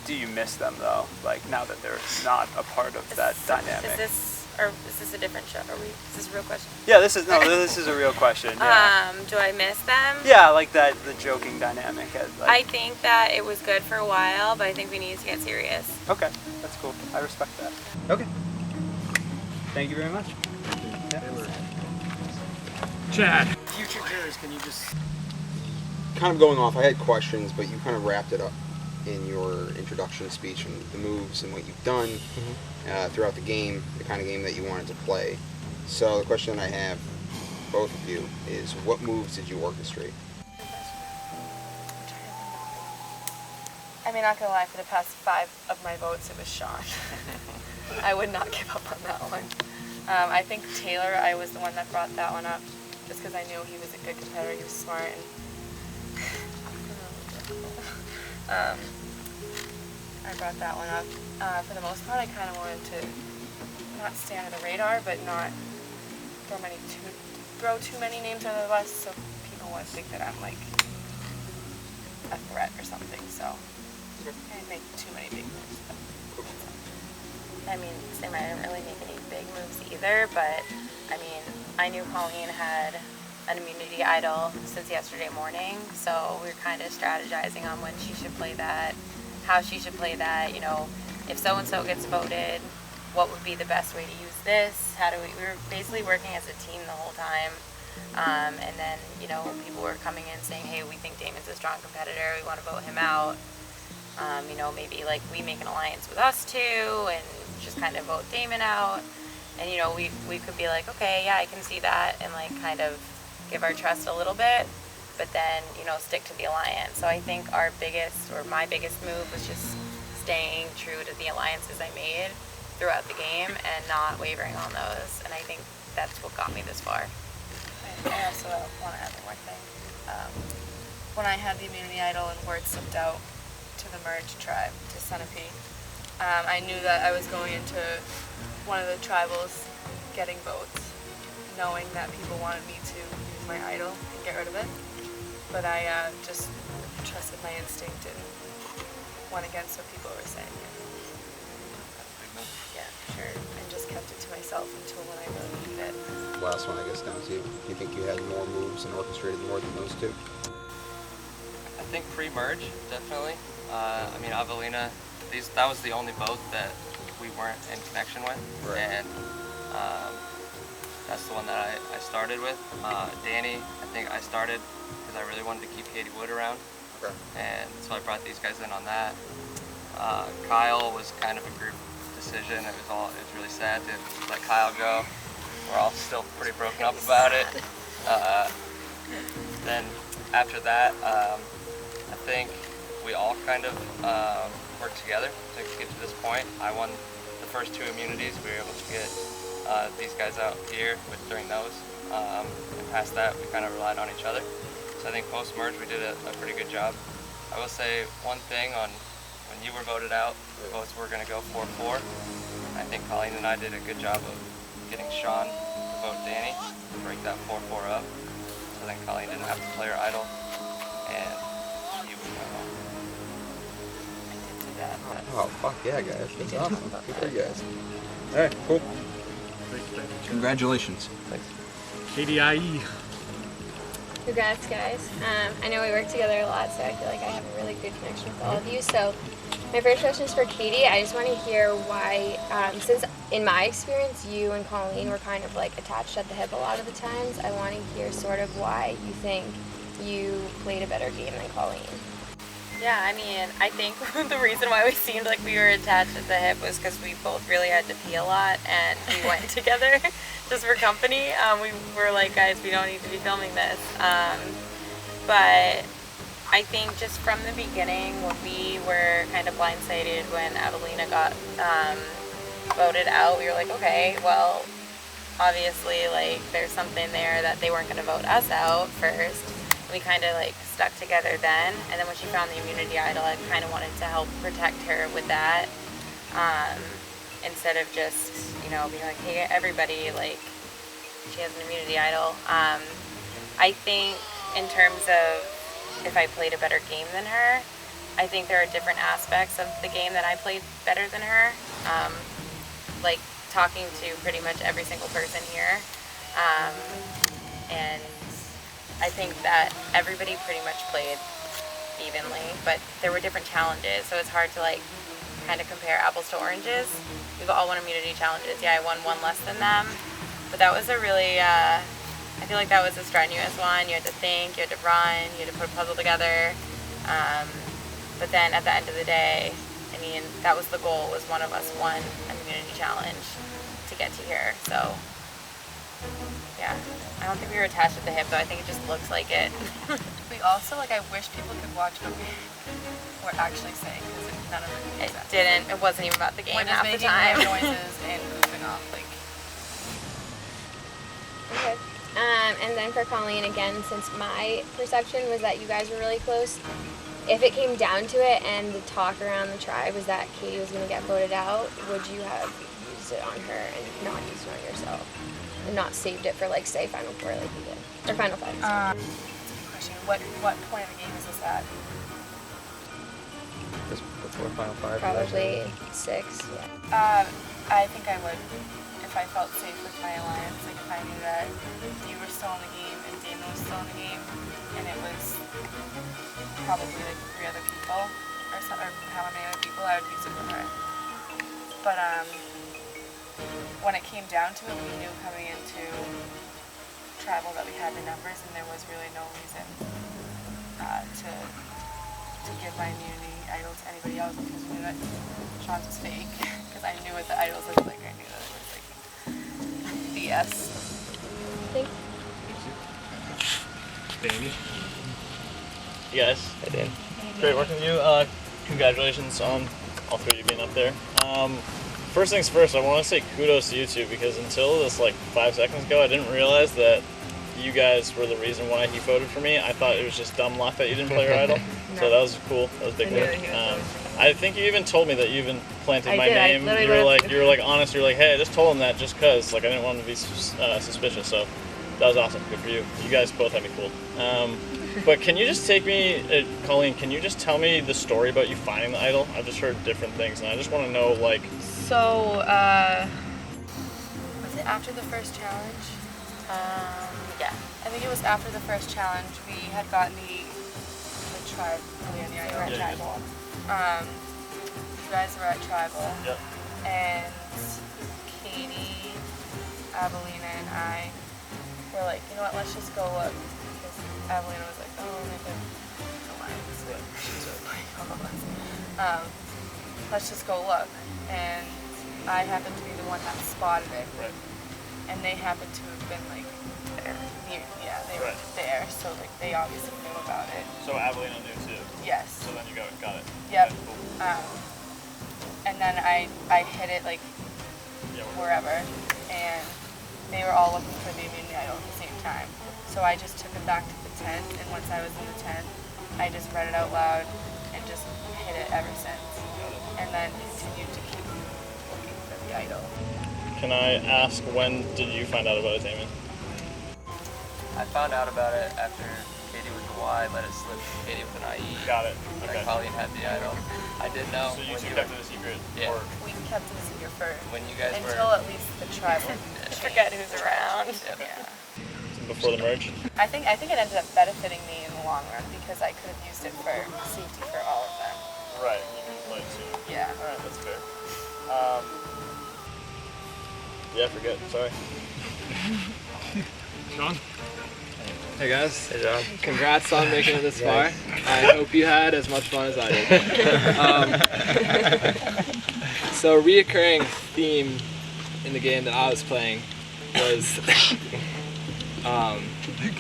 Speaker 14: Do you miss them though? Now that they're not a part of that dynamic.
Speaker 2: Is this a different show? Is this a real question?
Speaker 14: Yeah, this is a real question. Yeah.
Speaker 2: Do I miss them?
Speaker 14: Yeah, the joking dynamic.
Speaker 2: I think that it was good for a while, but I think we need to get serious.
Speaker 14: Okay, that's cool. I respect that. Okay. Thank you very much.
Speaker 6: Chad.
Speaker 3: Future jurors, can you just...
Speaker 11: Kind of going off, I had questions, but you kind of wrapped it up in your introduction speech and the moves and what you've done throughout the game, the kind of game that you wanted to play. So the question I have, both of you, is what moves did you orchestrate?
Speaker 12: I mean, not gonna lie, for the past 5 of my votes, it was Sean. I would not give up on that one. I think Taylor, I was the one that brought that one up, just because I knew he was a good competitor, he was smart, and I brought that one up. For the most part, I kind of wanted to not stay under the radar, but not throw too many names under the bus, so people won't think that I'm a threat or something. So I didn't make too many big moves.
Speaker 2: I mean, same, I didn't really make any big moves either, but I mean, I knew Colleen had an immunity idol since yesterday morning, so we were kind of strategizing on when she should play that, how she should play that, if so-and-so gets voted, what would be the best way to use this, we were basically working as a team the whole time, and then, people were coming in saying, hey, we think Damon's a strong competitor, we want to vote him out, maybe we make an alliance with us too, and just kind of vote Damon out, and, we could be like, okay, yeah, I can see that, and kind of give our trust a little bit, but then, stick to the alliance. So I think my biggest move was just staying true to the alliances I made throughout the game and not wavering on those. And I think that's what got me this far.
Speaker 12: I also want to add one more thing. When I had the immunity idol and word slipped out to the merge tribe, to Centipede, I knew that I was going into one of the tribals getting votes, knowing that people wanted me to use my idol and get rid of it. But I just trusted my instinct and went against what people were saying. Yeah, sure. And just kept kept it to myself until when I really needed it.
Speaker 11: Last one, I guess, down to you. Do you think you had more moves and orchestrated more than those two?
Speaker 5: I think pre-merge, definitely. I mean, Avelina, that was the only boat that we weren't in connection with, and that's the one that I started with. Danny, I think I started because I really wanted to keep Katie Wood around, and so I brought these guys in on that. Kyle was kind of a group decision. It was really sad to let Kyle go. We're all still pretty broken up about it. Then after that, I think we all kind of worked together to get to this point. I won the first 2 immunities. We were able to get these guys out here during those. And past that, we kind of relied on each other. So I think post-merge, we did a pretty good job. I will say one thing on when you were voted out, the votes were going to go 4-4. I think Colleen and I did a good job of getting Sean to vote Danny to break that 4-4 up. So then Colleen didn't have to play her idol, and he would go home. I did do that.
Speaker 11: Oh, fuck yeah, guys. That's awesome. Good for you guys. All right, cool. Congratulations.
Speaker 5: Thanks.
Speaker 1: KDIE.
Speaker 4: Congrats, guys. I know we work together a lot, so I feel like I have a really good connection with all of you. So my first question is for Katie. I just want to hear why, since in my experience, you and Colleen were kind of like attached at the hip a lot of the times, I want to hear sort of why you think you played a better game than Colleen.
Speaker 10: Yeah, I mean, I think the reason why we seemed like we were attached at the hip was because we both really had to pee a lot, and we went together just for company. We were like, guys, we don't need to be filming this. But I think just from the beginning, when we were kind of blindsided when Adelina got voted out, we were like, okay, well, obviously, like, there's something there that they weren't going to vote us out first. We kind of like stuck together then, and then when she found the immunity idol, I kind of wanted to help protect her with that, instead of just, you know, being like, hey, everybody, like, she has an immunity idol. I think in terms of if I played a better game than her, I think there are different aspects of the game that I played better than her, like talking to pretty much every single person here, and I think that everybody pretty much played evenly, but there were different challenges, so it's hard to like kind of compare apples to oranges. We've all won immunity challenges. Yeah, I won one less than them, but that was a really, I feel like that was a strenuous one. You had to think, you had to run, you had to put a puzzle together, but then at the end of the day, I mean, that was the goal, was one of us won an immunity challenge to get to here, so. Yeah, I don't think we were attached at the hip, though. I think it just looks like it.
Speaker 12: We also, like, I wish people could watch what we were actually saying, because none of it made sense.
Speaker 10: It wasn't even about the game half the time.
Speaker 12: We're just making noises and goofing off, like.
Speaker 4: Okay. And then for Colleen, again, since my perception was that you guys were really close, if it came down to it and the talk around the tribe was that Katie was going to get voted out, would you have used it on her and not used it on yourself? And not saved it for, like, say, Final Four like you did? Or Final Five.
Speaker 12: That's a good question. What point of the game is this at?
Speaker 5: Just before Final Five.
Speaker 4: Probably 6, yeah.
Speaker 12: I think I would, if I felt safe with my alliance. Like, if I knew that you were still in the game and Damon was still in the game, and it was probably, like, 3 other people, or however many other people, I would use it with her. But, when it came down to it, we knew coming into travel that we had the numbers, and there was really no reason to give my immunity idol to anybody else, because we knew that Sean's was fake. Because I knew what the idols looked like. I knew that it was like BS.
Speaker 4: Thank
Speaker 1: Danny.
Speaker 15: Hey guys.
Speaker 5: Hey Dan.
Speaker 15: Great working with you. Congratulations on all 3 of you being up there. First things first, I want to say kudos to you two, because until this like 5 seconds ago, I didn't realize that you guys were the reason why he voted for me. I thought it was just dumb luck that you didn't play your idol. No. So that was cool. That was big work. I think you even told me that you even planted my name. You were like honest. You were like, hey, I just told him that just cause like I didn't want him to be suspicious. So that was awesome. Good for you. You guys both had me fooled. But can you just take me, Colleen? Can you just tell me the story about you finding the idol? I've just heard different things, and I just want to know like.
Speaker 12: So, after the first challenge?
Speaker 2: Yeah.
Speaker 12: I think it was after the first challenge. We had gotten the tribe. Oh yeah, we were at tribal. You guys were at tribal.
Speaker 15: Yep.
Speaker 12: And Katie, Avelina, and I were like, you know what? Let's just go look. Because Avelina was like, oh, maybe. Let's just go look. And I happened to be the one that spotted it.
Speaker 15: Right.
Speaker 12: And they happened to have been like there. Yeah, they were there. So like they obviously knew about it.
Speaker 15: So Avelina knew too?
Speaker 12: Yes.
Speaker 15: So then you got it.
Speaker 12: Yep.
Speaker 15: Okay, cool.
Speaker 12: And then I hit it like wherever. And they were all looking for the immunity idol at the same time. So I just took it back to the tent. And once I was in the tent, I just read it out loud and just hit it ever since. And then continued to keep looking for the idol.
Speaker 15: Can I ask, when did you find out about it, Damon?
Speaker 5: I found out about it after Katie with the Y let it slip. Katie with an IE.
Speaker 15: Got it. Okay.
Speaker 5: Colleen had the idol. I didn't know.
Speaker 15: So you two kept it a secret?
Speaker 5: Yeah.
Speaker 15: Or
Speaker 12: We kept it a secret for
Speaker 5: when you guys
Speaker 12: until at least the tribal.
Speaker 2: Forget who's around.
Speaker 12: Yeah.
Speaker 15: before the merge?
Speaker 12: I think it ended up benefiting me in the long run because I could have used it for safety for all of them.
Speaker 15: Right. You can play too.
Speaker 12: Yeah.
Speaker 15: All right, that's fair. Yeah, forget. Sorry.
Speaker 6: Sean?
Speaker 9: Hey guys.
Speaker 5: Hey John.
Speaker 9: Congrats on making it this far. I hope you had as much fun as I did. So a reoccurring theme in the game that I was playing was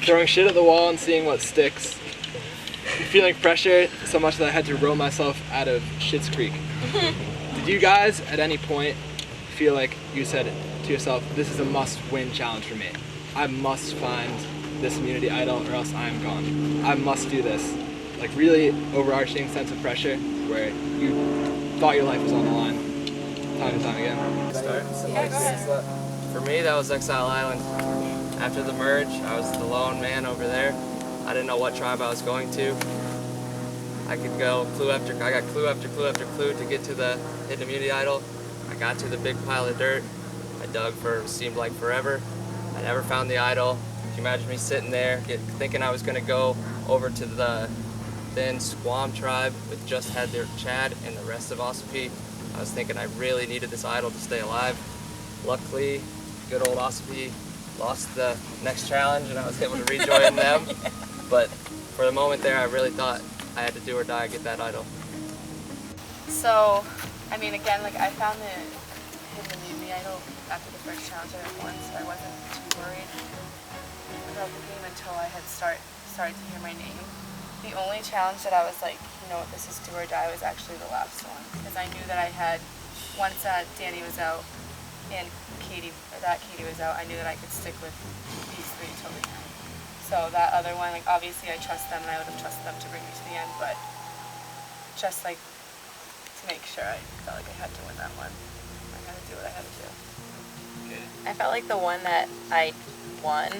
Speaker 9: throwing shit at the wall and seeing what sticks. Feeling pressure so much that I had to row myself out of Schitt's Creek. Did you guys at any point feel like you said to yourself, this is a must-win challenge for me? I must find this immunity idol or else I am gone. I must do this. Like really overarching sense of pressure where you thought your life was on the line time and time again.
Speaker 12: Yeah, go ahead.
Speaker 5: For me, that was Exile Island. After the merge, I was the lone man over there. I didn't know what tribe I was going to. I could go I got clue after clue after clue to get to the hidden immunity idol. I got to the big pile of dirt. I dug for seemed like forever. I never found the idol. Can you imagine me sitting there thinking I was going to go over to the thin Squam tribe with just had their Chad and the rest of Ossipee. I was thinking I really needed this idol to stay alive. Luckily, good old Ossipee lost the next challenge and I was able to rejoin them. But for the moment there, I really thought I had to do or die to get that idol.
Speaker 12: So, I mean, again, like I found the hidden immunity idol after the first challenge I won, so I wasn't too worried about the game until I had started to hear my name. The only challenge that I was like, you know what, this is do or die was actually the last one, because I knew that I had, once Danny was out and Katie was out, I knew that I could stick with these three until the end. So that other one, like obviously I trust them and I would have trusted them to bring me to the end, but just like to make sure I felt like I had to win that one. I had to do what I had to do.
Speaker 2: I felt like the one that I won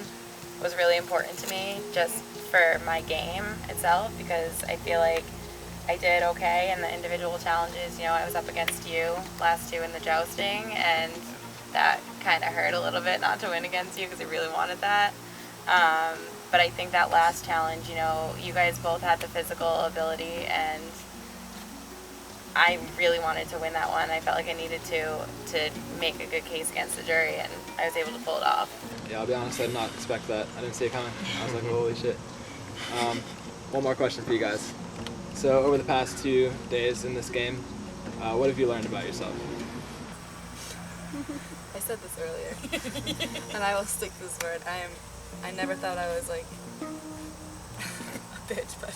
Speaker 2: was really important to me just for my game itself, because I feel like I did okay in the individual challenges. You know, I was up against you last two in the jousting, and that kind of hurt a little bit not to win against you because I really wanted that. But I think that last challenge, you know, you guys both had the physical ability, and I really wanted to win that one. I felt like I needed to make a good case against the jury, and I was able to pull it off.
Speaker 9: Yeah, I'll be honest, I did not expect that. I didn't see it coming. I was like, holy shit. One more question for you guys. So over the past 2 days in this game, what have you learned about yourself?
Speaker 12: I said this earlier, and I will stick to this word. I never thought I was like a bitch, but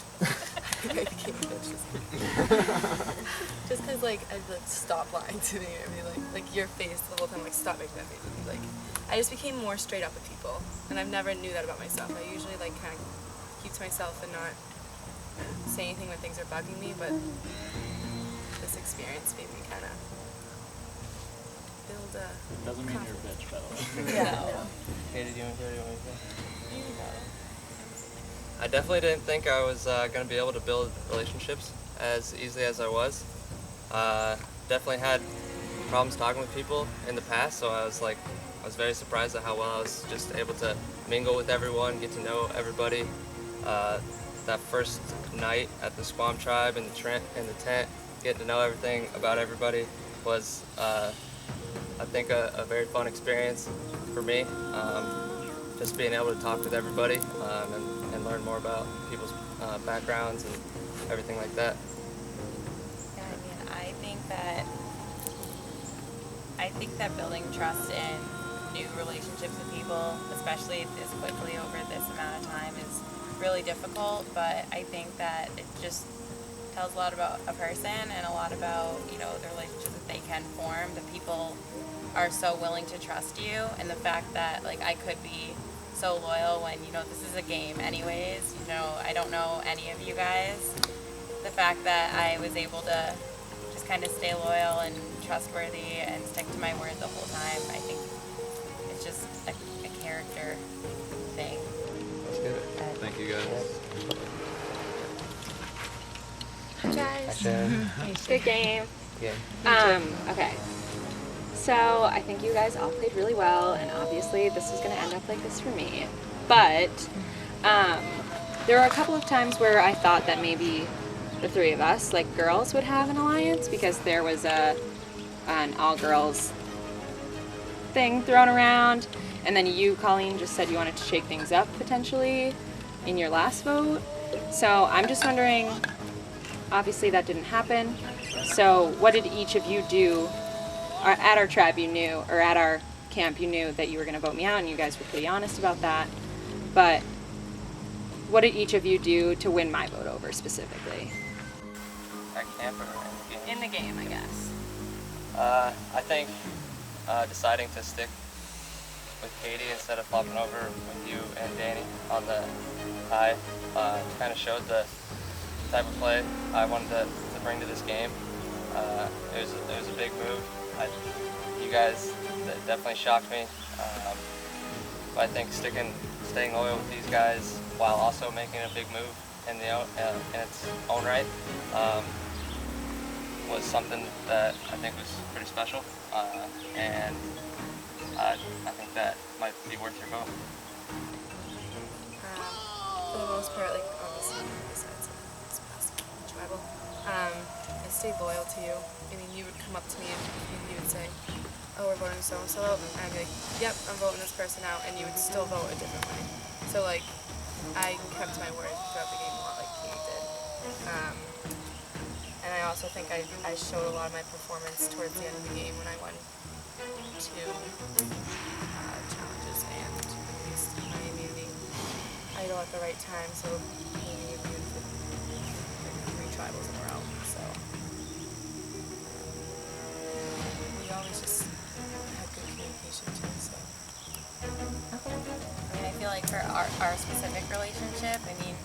Speaker 12: I became a bitch. Just because like I'd like stop lying to me and be like your face the whole time, like stop making that face. And be like, I just became more straight up with people, and I've never knew that about myself. I usually like kind of keep to myself and not say anything when things are bugging me, but this experience made me kind of build a
Speaker 15: Doesn't mean you're a bitch, by the way.
Speaker 12: Yeah.
Speaker 5: Hey, did you want to I definitely didn't think I was going to be able to build relationships as easily as I was. Definitely had problems talking with people in the past, so I was like was very surprised at how well I was just able to mingle with everyone, get to know everybody. That first night at the Squam Tribe in the tent, getting to know everything about everybody was, I think, a very fun experience for me. Just being able to talk with everybody and learn more about people's backgrounds and everything like that.
Speaker 10: Yeah, I think that building trust and new relationships with people, especially this quickly over this amount of time, is really difficult, but I think that it just tells a lot about a person and a lot about, you know, the relationships that they can form. The people are so willing to trust you, and the fact that, like, I could be so loyal when, you know, this is a game anyways, you know, I don't know any of you guys. The fact that I was able to just kind of stay loyal and trustworthy and stick to my word the whole time, I think it's just a character thing.
Speaker 5: That's good. Thank you guys.
Speaker 4: Hi guys.
Speaker 5: Hi,
Speaker 4: Good game.
Speaker 5: Yeah.
Speaker 4: Okay. So I think you guys all played really well, and obviously this was going to end up like this for me. But there were a couple of times where I thought that maybe the three of us, like girls, would have an alliance, because there was an all-girls thing thrown around, and then you, Colleen, just said you wanted to shake things up potentially in your last vote. So I'm just wondering, obviously that didn't happen, so what did each of you do? At our tribe you knew, or at our camp you knew that you were going to vote me out, and you guys were pretty honest about that, but what did each of you do to win my vote over specifically?
Speaker 5: At camp or in the game?
Speaker 10: In the game, I guess.
Speaker 5: I think deciding to stick with Katie instead of flopping over with you and Danny on the high kind of showed the type of play I wanted to bring to this game. It was a big move. You guys definitely shocked me. But I think staying loyal with these guys while also making a big move in its own right was something that I think was pretty special, and I think that might be worth your vote.
Speaker 12: For the most part, like obviously besides this past tribal, I stayed loyal to you. I mean, you would come up to me and you would say, "Oh, we're voting so and so out," and I'd be like, "Yep, I'm voting this person out," and you would still vote a different way. So like, I kept my word throughout the game a lot, like Katie did. And I also think I showed a lot of my performance towards the end of the game when I won 2 challenges and released my immunity idol at the right time, so being immune for like 3 tribals in a row. So we always just had good communication too. So.
Speaker 10: I mean, I feel like for our specific relationship, I mean,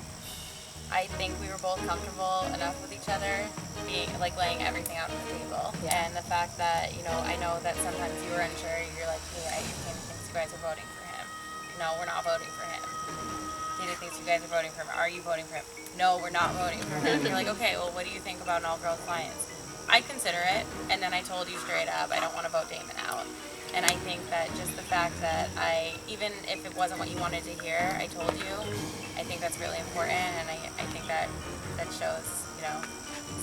Speaker 10: I think we were both comfortable enough with each other, being like laying everything out on the table. Yeah. And the fact that, you know, I know that sometimes you were unsure. You're like, hey, Katie thinks you guys are voting for him. No, we're not voting for him. Katie thinks you guys are voting for him. Are you voting for him? No, we're not voting for him. You're like, okay, well, what do you think about an all-girls alliance? I'd consider it, and then I told you straight up, I don't want to vote Damon out. And I think that just the fact that even if it wasn't what you wanted to hear, I told you, I think that's really important, and I think that shows, you know,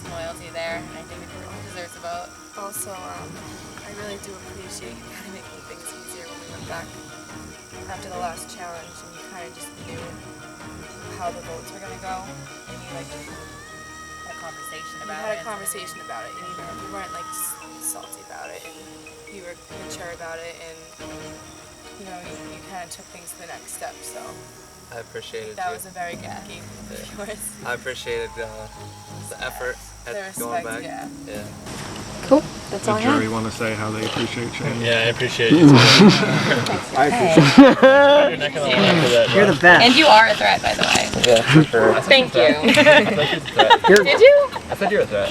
Speaker 10: some loyalty there, and I think it deserves a vote.
Speaker 12: Also, I really do appreciate you kind of making things easier when we went back after the last challenge, and you kind of just knew how the votes were going to go, and you like
Speaker 10: had a conversation about it.
Speaker 12: You had a conversation about it, and you weren't like salty about it, and you were mature about it, and you know, you kind of took things to the next step. So
Speaker 5: I appreciated
Speaker 12: that
Speaker 5: you.
Speaker 12: was a very good game of yours.
Speaker 5: I appreciated the effort at going back.
Speaker 12: Yeah.
Speaker 4: Cool. That's all I
Speaker 6: Does the
Speaker 4: had.
Speaker 6: jury want to say how they appreciate Shane?
Speaker 15: Yeah, I appreciate you too.
Speaker 6: I appreciate
Speaker 15: You're neck on the line for that.
Speaker 16: You're the best.
Speaker 10: And you are a threat, by the way.
Speaker 5: Yeah, for sure.
Speaker 10: Thank you.
Speaker 5: Did
Speaker 10: you?
Speaker 5: I said you're a threat.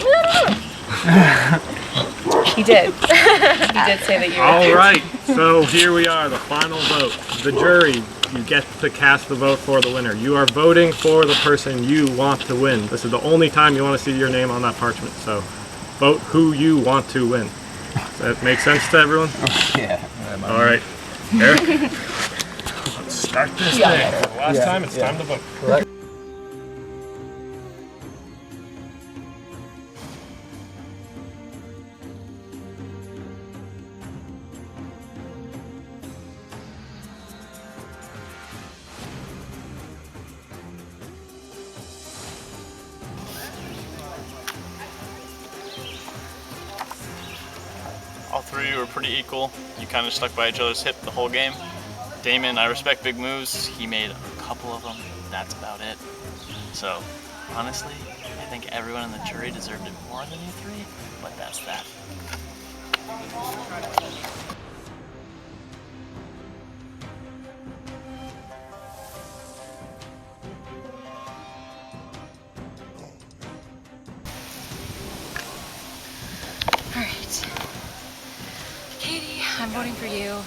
Speaker 10: He did. He did say that you were.
Speaker 6: All right, so here we are, the final vote. The jury, you get to cast the vote for the winner. You are voting for the person you want to win. This is the only time you want to see your name on that parchment, so vote who you want to win. Does that make sense to everyone?
Speaker 5: Yeah.
Speaker 6: All right. Eric, let's start this thing. For the last time, it's time to vote.
Speaker 15: All three of you were pretty equal. You kind of stuck by each other's hip the whole game. Damon, I respect big moves. He made a couple of them. That's about it. So, honestly, I think everyone in the jury deserved it more than you three, but that's that.
Speaker 4: Alright. Katie, I'm voting for you.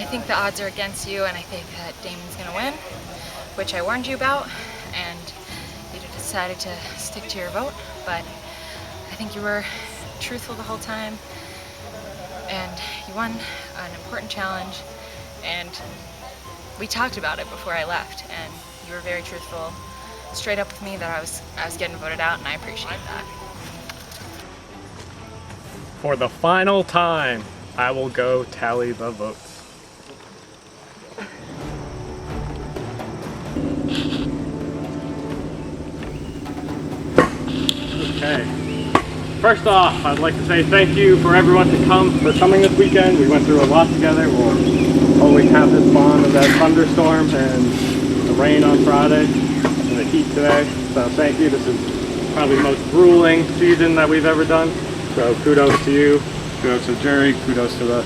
Speaker 4: I think the odds are against you, and I think that Damon's gonna win, which I warned you about, and you decided to stick to your vote, but I think you were truthful the whole time, and you won an important challenge, and we talked about it before I left, and you were very truthful, straight up with me that I was getting voted out, and I appreciate that.
Speaker 6: For the final time, I will go tally the votes. Okay. First off, I'd like to say thank you for everyone for coming this weekend. We went through a lot together. We'll always have this bond of that thunderstorm and the rain on Friday and the heat today. So thank you. This is probably the most grueling season that we've ever done. So kudos to you, kudos to the jury, kudos to the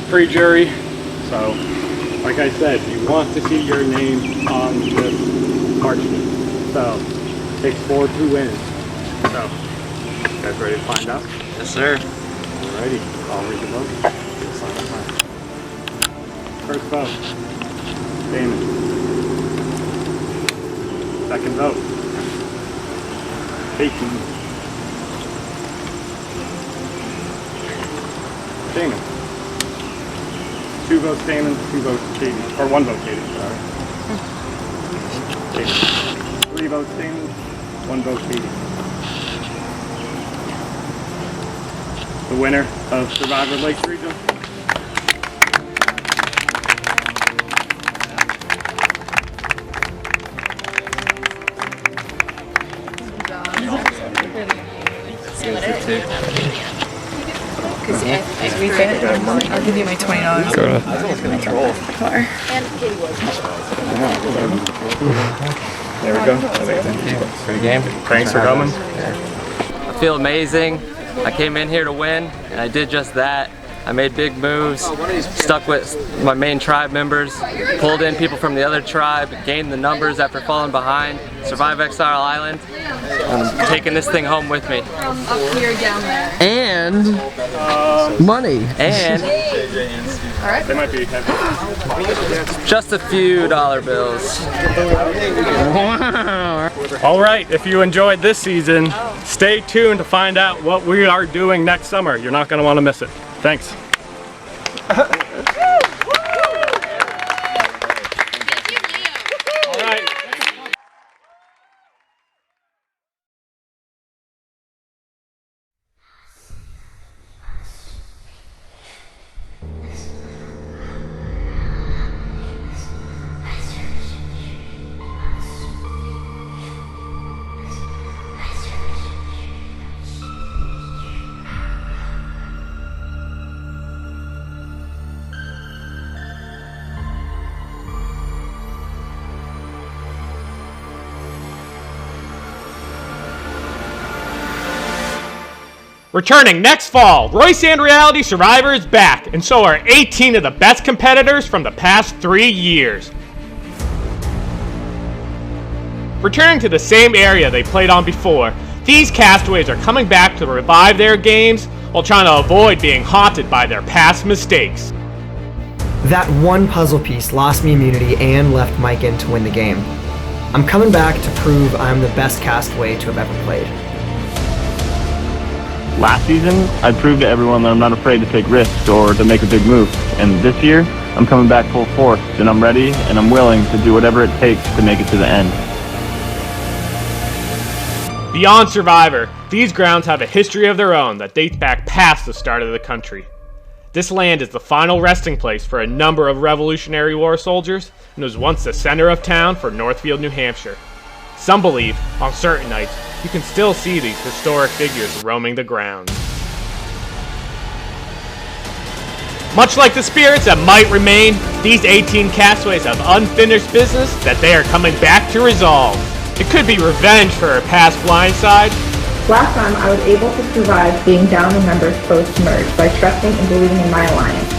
Speaker 6: pre-jury. So, like I said, you want to see your name on this parchment. So, it takes 4 to win. So, you guys ready to find out?
Speaker 5: Yes, sir.
Speaker 6: Alrighty, I'll read the vote. First vote, Damon. Second vote, Katie. Damon. 2 votes Damon, 2 votes Katie. Or 1 vote Katie, sorry. Damon. 3 votes Damon, 1 vote Katie. The winner of Survivor Lakes Region.
Speaker 12: I'll give you my $20.
Speaker 6: There we go.
Speaker 5: Free game.
Speaker 6: Thanks for coming.
Speaker 5: I feel amazing. I came in here to win, and I did just that. I made big moves, stuck with my main tribe members, pulled in people from the other tribe, gained the numbers after falling behind, survived Exile Island. I'm taking this thing home with me.
Speaker 12: Up here, down there.
Speaker 16: And money.
Speaker 5: And
Speaker 6: they might be heavy.
Speaker 5: Just a few dollar bills.
Speaker 6: All right, if you enjoyed this season, stay tuned to find out what we are doing next summer. You're not going to want to miss it. Thanks. Returning next fall, Roysan Reality Survivor is back, and so are 18 of the best competitors from the past 3 years. Returning to the same area they played on before, these castaways are coming back to revive their games while trying to avoid being haunted by their past mistakes.
Speaker 16: That one puzzle piece lost me immunity and left Mike in to win the game. I'm coming back to prove I'm the best castaway to have ever played.
Speaker 17: Last season, I proved to everyone that I'm not afraid to take risks or to make a big move. And this year, I'm coming back full force, and I'm ready and I'm willing to do whatever it takes to make it to the end.
Speaker 1: Beyond Survivor, these grounds have a history of their own that dates back past the start of the country. This land is the final resting place for a number of Revolutionary War soldiers and was once the center of town for Northfield, New Hampshire. Some believe, on certain nights, you can still see these historic figures roaming the grounds. Much like the spirits that might remain, these 18 castaways have unfinished business that they are coming back to resolve. It could be revenge for a past blindside.
Speaker 18: Last time I was able to survive being down the members post-merge by trusting and believing in my alliance.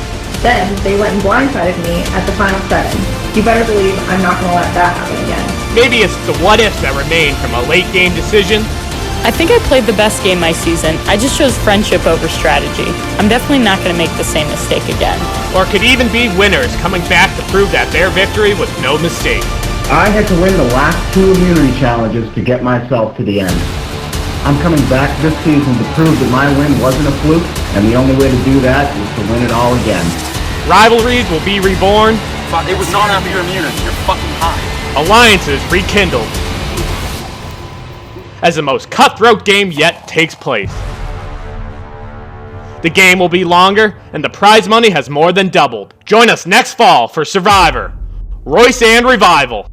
Speaker 18: Then they went and blindsided me at the final 7. You better believe I'm not going to let that happen again.
Speaker 1: Maybe it's the what-ifs that remain from a late-game decision.
Speaker 19: I think I played the best game my season. I just chose friendship over strategy. I'm definitely not going to make the same mistake again.
Speaker 1: Or it could even be winners coming back to prove that their victory was no mistake.
Speaker 20: I had to win the last 2 immunity challenges to get myself to the end. I'm coming back this season to prove that my win wasn't a fluke, and the only way to do that is to win it all again.
Speaker 1: Rivalries will be reborn.
Speaker 21: It was not after your immunity. You're fucking high.
Speaker 1: Alliances rekindled. As the most cutthroat game yet takes place. The game will be longer, and the prize money has more than doubled. Join us next fall for Survivor. Roysan Revival.